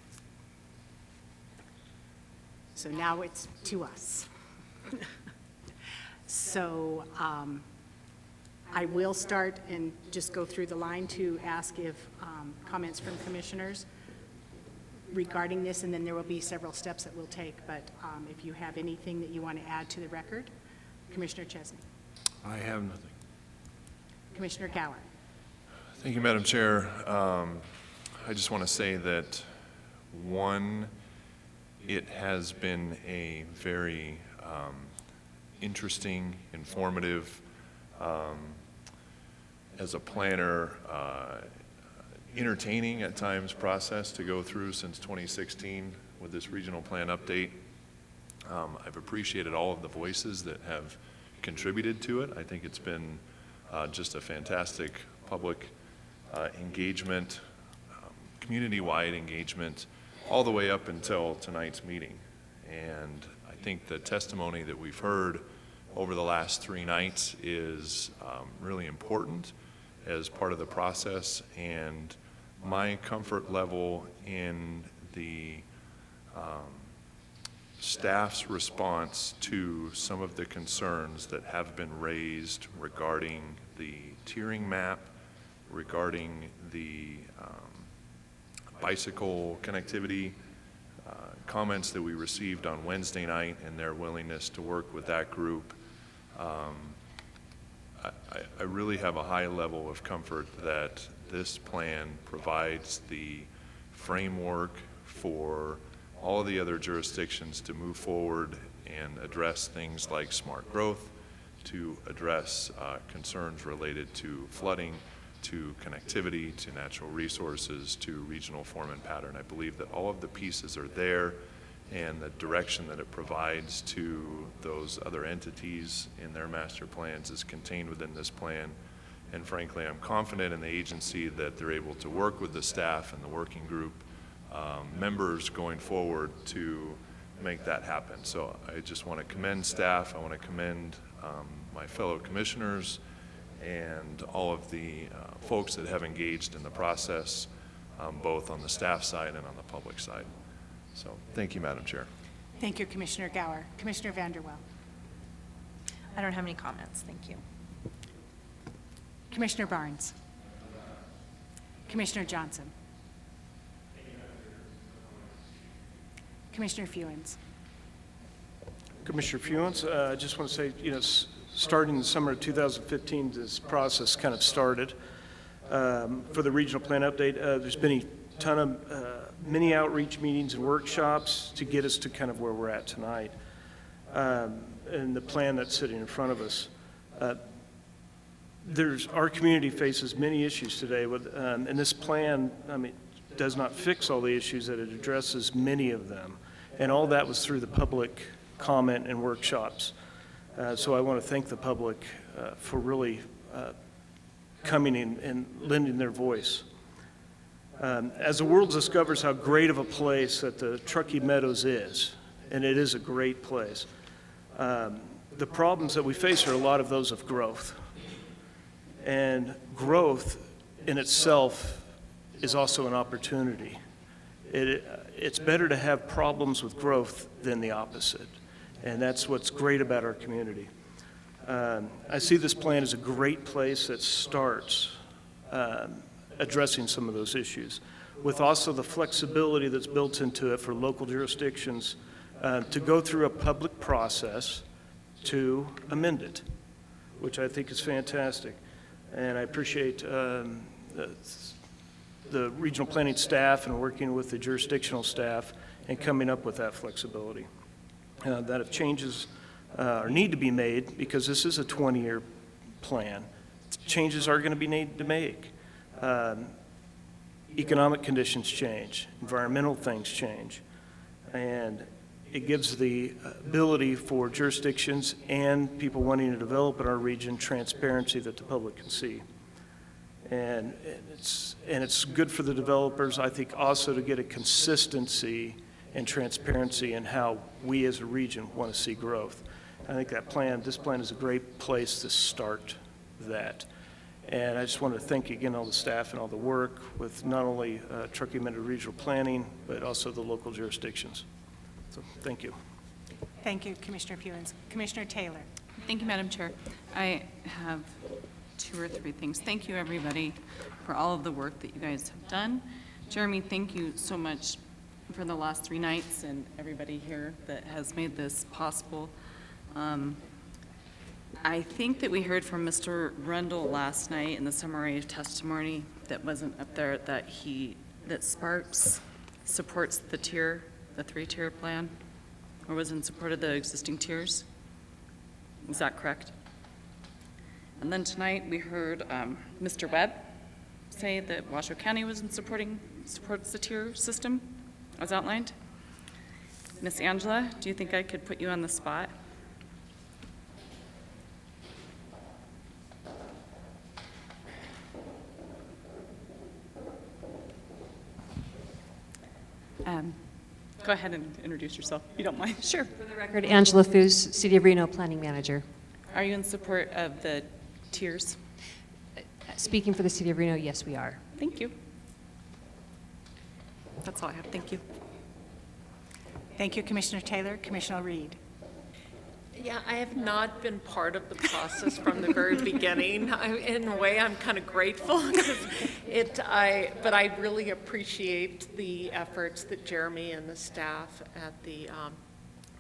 So now it's to us. So I will start and just go through the line to ask if comments from commissioners regarding this, and then there will be several steps that we'll take. But if you have anything that you want to add to the record, Commissioner Chesney. I have nothing. Commissioner Gower. Thank you, Madam Chair. I just want to say that, one, it has been a very interesting, informative, as a planner, entertaining at times process to go through since 2016 with this regional plan update. I've appreciated all of the voices that have contributed to it. I think it's been just a fantastic public engagement, community-wide engagement, all the way up until tonight's meeting. And I think the testimony that we've heard over the last 3 nights is really important as part of the process, and my comfort level in the staff's response to some of the concerns that have been raised regarding the tiering map, regarding the bicycle connectivity, comments that we received on Wednesday night, and their willingness to work with that group. I really have a high level of comfort that this plan provides the framework for all of the other jurisdictions to move forward and address things like smart growth, to address concerns related to flooding, to connectivity, to natural resources, to regional form and pattern. I believe that all of the pieces are there, and the direction that it provides to those other entities in their master plans is contained within this plan. And frankly, I'm confident in the agency that they're able to work with the staff and the working group members going forward to make that happen. So I just want to commend staff. I want to commend my fellow commissioners and all of the folks that have engaged in the process, both on the staff side and on the public side. So thank you, Madam Chair. Thank you, Commissioner Gower. Commissioner Vanderwell. I don't have any comments. Thank you. Commissioner Barnes. Commissioner Johnson. Commissioner Fewens. Commissioner Fewens, I just want to say, starting in the summer of 2015, this process kind of started for the regional plan update. There's been a ton of many outreach meetings and workshops to get us to kind of where we're at tonight, and the plan that's sitting in front of us. Our community faces many issues today, and this plan, does not fix all the issues, that it addresses many of them, and all that was through the public comment and workshops. So I want to thank the public for really coming in and lending their voice. As the world discovers how great of a place that the Truckee Meadows is, and it is a great place, the problems that we face are a lot of those of growth. And growth in itself is also an opportunity. It's better to have problems with growth than the opposite. And that's what's great about our community. I see this plan as a great place that starts addressing some of those issues, with also the flexibility that's built into it for local jurisdictions to go through a public process to amend it, which I think is fantastic. And I appreciate the regional planning staff and working with the jurisdictional staff and coming up with that flexibility. That if changes need to be made, because this is a 20-year plan, changes are going to be needed to make. Economic conditions change, environmental things change, and it gives the ability for jurisdictions and people wanting to develop in our region transparency that the public can see. And it's good for the developers, I think, also to get a consistency and transparency in how we as a region want to see growth. I think this plan is a great place to start that. And I just want to thank again all the staff and all the work with not only Truckee Meadows Regional Planning, but also the local jurisdictions. So thank you. Thank you, Commissioner Pewens. Commissioner Taylor. Thank you, Madam Chair. I have 2 or 3 things. Thank you, everybody, for all of the work that you guys have done. Jeremy, thank you so much for the last 3 nights and everybody here that has made this possible. I think that we heard from Mr. Rundle last night in the summary of testimony that wasn't up there that Sparks supports the 3-tier plan, or was in support of the existing tiers. Is that correct? And then tonight we heard Mr. Webb say that Washoe County was supports the tier system as outlined. Miss Angela, do you think I could put you on the spot? Go ahead and introduce yourself, if you don't mind. Sure. For the record, Angela Foos, City of Reno Planning Manager. Are you in support of the tiers? Speaking for the City of Reno, yes, we are. Thank you. That's all I have. Thank you. Thank you, Commissioner Taylor. Commissioner Reed. Yeah, I have not been part of the process from the very beginning. In a way, I'm kind of grateful but I really appreciate the efforts that Jeremy and the staff at the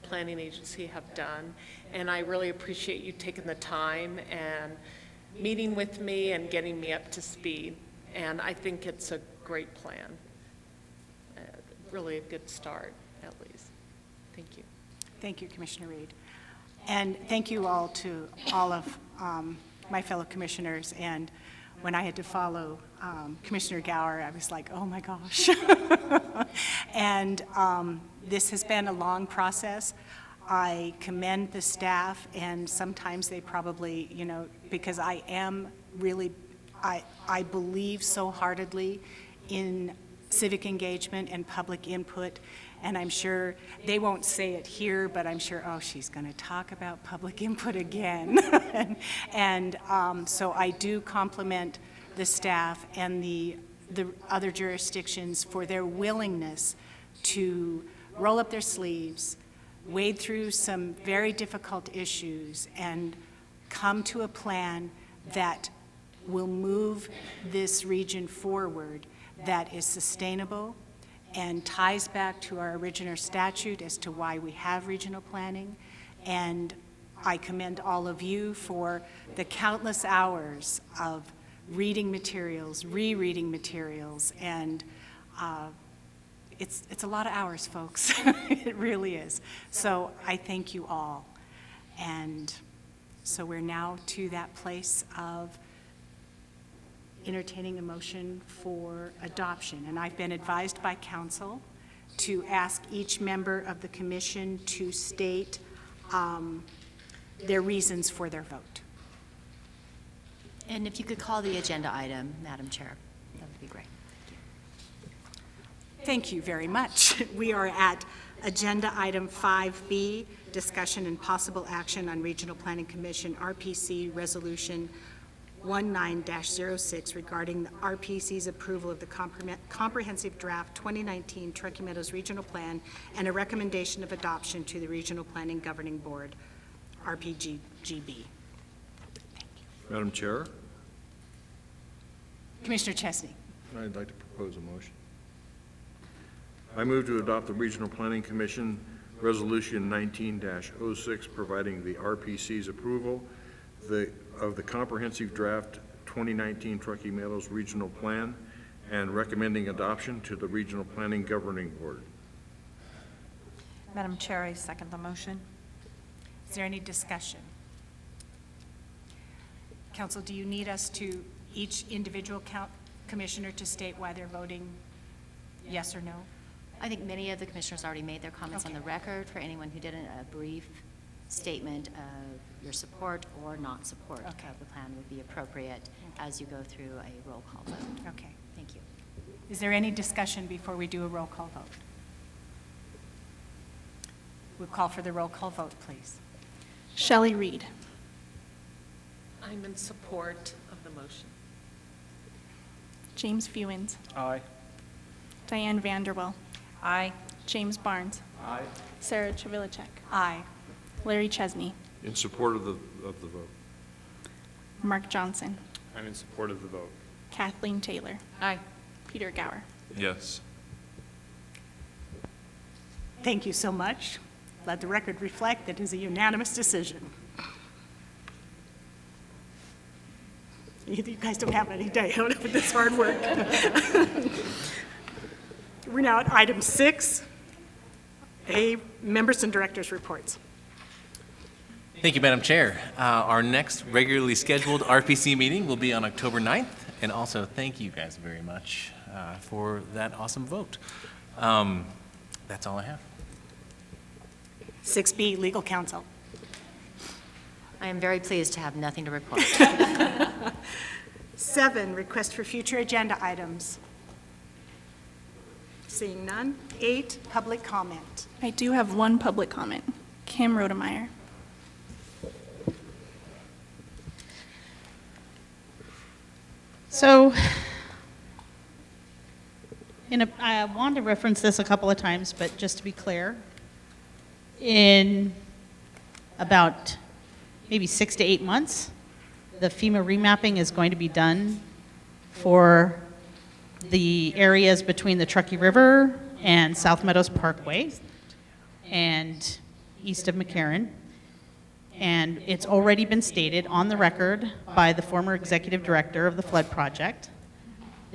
planning agency have done. And I really appreciate you taking the time and meeting with me and getting me up to speed. And I think it's a great plan. Really a good start, at least. Thank you. Thank you, Commissioner Reed. And thank you all to all of my fellow commissioners. And when I had to follow Commissioner Gower, I was like, oh my gosh. And this has been a long process. I commend the staff, and sometimes they probably, because I am really, I believe so heartedly in civic engagement and public input. And I'm sure they won't say it here, but I'm sure, oh, she's going to talk about public input again. So I do compliment the staff and the other jurisdictions for their willingness to roll up their sleeves, wade through some very difficult issues, and come to a plan that will move this region forward, that is sustainable and ties back to our original statute as to why we have regional planning. And I commend all of you for the countless hours of reading materials, rereading materials, and it's a lot of hours, folks. It really is. So I thank you all. And so we're now to that place of entertaining a motion for adoption. And I've been advised by council to ask each member of the commission to state their reasons for their vote. And if you could call the agenda item, Madam Chair, that would be great. Thank you very much. We are at agenda item 5B, discussion and possible action on Regional Planning Commission RPC Resolution 19-06 regarding the RPC's approval of the comprehensive draft 2019 Truckee Meadows Regional Plan and a recommendation of adoption to the Regional Planning Governing Board, RPGB. Madam Chair, Commissioner Chesney. I'd like to propose a motion. I move to adopt the Regional Planning Commission Resolution 19-06, providing the RPC's approval of the comprehensive draft 2019 Truckee Meadows Regional Plan and recommending adoption to the Regional Planning Governing Board. Madam Chair, I second the motion. Is there any discussion? Council, do you need us to, each individual commissioner to state why they're voting yes or no? I think many of the commissioners already made their comments on Okay. the record. For anyone who didn't, a brief statement of your support or not support of the plan would be appropriate as you go through a roll call vote. Okay. Thank you. Is there any discussion before we do a roll call vote? We'll call for the roll call vote, please. Shelley Reed. I'm in support of the motion. James Fewens. Aye. Diane Vanderwell. Aye. James Barnes. Aye. Sarah Chavilicek. Aye. Larry Chesney. In support of the vote. Mark Johnson. I'm in support of the vote. Kathleen Taylor. Aye. Peter Gower. Yes. Thank you so much. Let the record reflect that it is a unanimous decision. You guys don't have any day out of this hard work. We're now at item 6A, members and directors' reports. Thank you, Madam Chair. Our next regularly scheduled RPC meeting will be on October 9th. And also, thank you guys very much for that awesome vote. That's all I have. 6B, legal counsel. I am very pleased to have nothing to report. 7, request for future agenda items. Seeing none. 8, public comment. I do have one public comment. Kim Rodemeyer. So, I wanted to reference this a couple of times, but just to be clear, in about maybe 6 to 8 months, the FEMA remapping is going to be done for the areas between the Truckee River and South Meadows Parkway and east of McCarran. And it's already been stated on the record by the former executive director of the flood project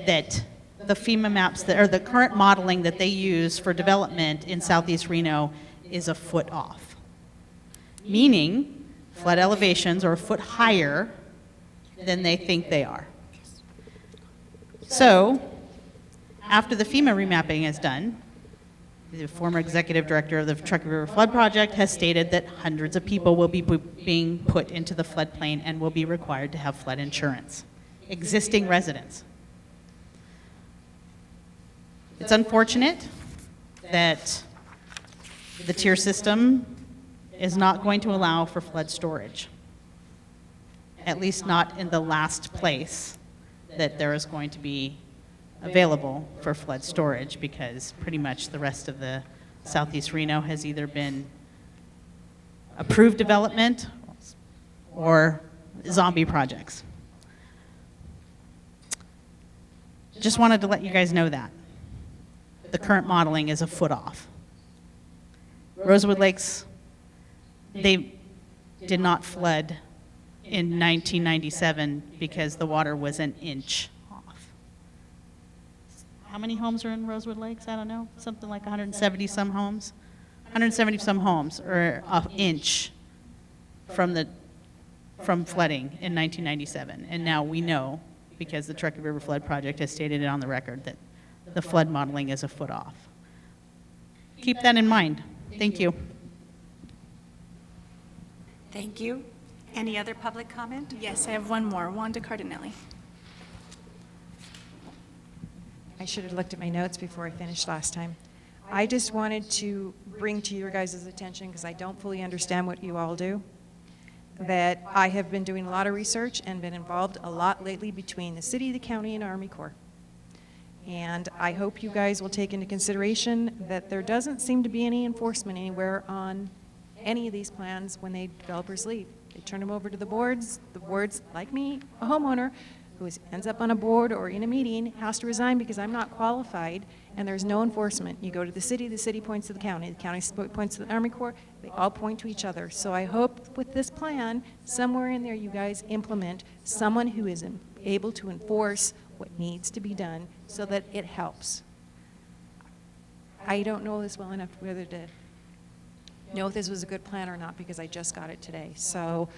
that the FEMA maps or the current modeling that they use for development in southeast Reno is a foot off, meaning flood elevations are a foot higher than they think they are. So, after the FEMA remapping is done, the former executive director of the Truckee River Flood Project has stated that hundreds of people will be being put into the floodplain and will be required to have flood insurance. Existing residents. It's unfortunate that the tier system is not going to allow for flood storage, at least not in the last place that there is going to be available for flood storage, because pretty much the rest of the southeast Reno has either been approved development or zombie projects. Just wanted to let you guys know that. The current modeling is a foot off. Rosewood Lakes, they did not flood in 1997 because the water was an inch off. How many homes are in Rosewood Lakes? I don't know, something like 170 some homes. 170 some homes are an inch from flooding in 1997. And now we know, because the Truckee River Flood Project has stated it on the record, that the flood modeling is a foot off. Keep that in mind. Thank you. Thank you. Any other public comment? Yes, I have one more. Wanda Cardinelli. I should have looked at my notes before I finished last time. I just wanted to bring to your guys' attention, because I don't fully understand what you all do, that I have been doing a lot of research and been involved a lot lately between the city, the county, and Army Corps. And I hope you guys will take into consideration that there doesn't seem to be any enforcement anywhere on any of these plans when developers leave. They turn them over to the boards, like me, a homeowner, who ends up on a board or in a meeting has to resign because I'm not qualified, and there's no enforcement. You go to the city points to the county points to the Army Corps, they all point to each other. So I hope with this plan, somewhere in there you guys implement someone who is able to enforce what needs to be done so that it helps. I don't know this well enough whether to know if this was a good plan or not because I just got it today. So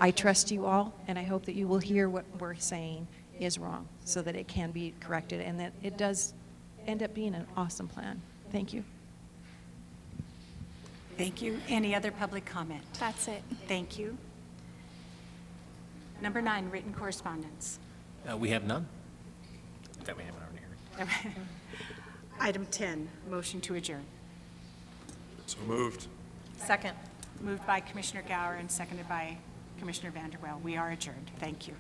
I trust you all, and I hope that you will hear what we're saying is wrong so that it can be corrected and that it does end up being an awesome plan. Thank you. Thank you. Any other public comment? That's it. Thank you. Number 9, written correspondence. We have none. That we haven't already heard. Item 10, motion to adjourn. So moved. Second. Moved by Commissioner Gower and seconded by Commissioner Vanderwell. We are adjourned. Thank you.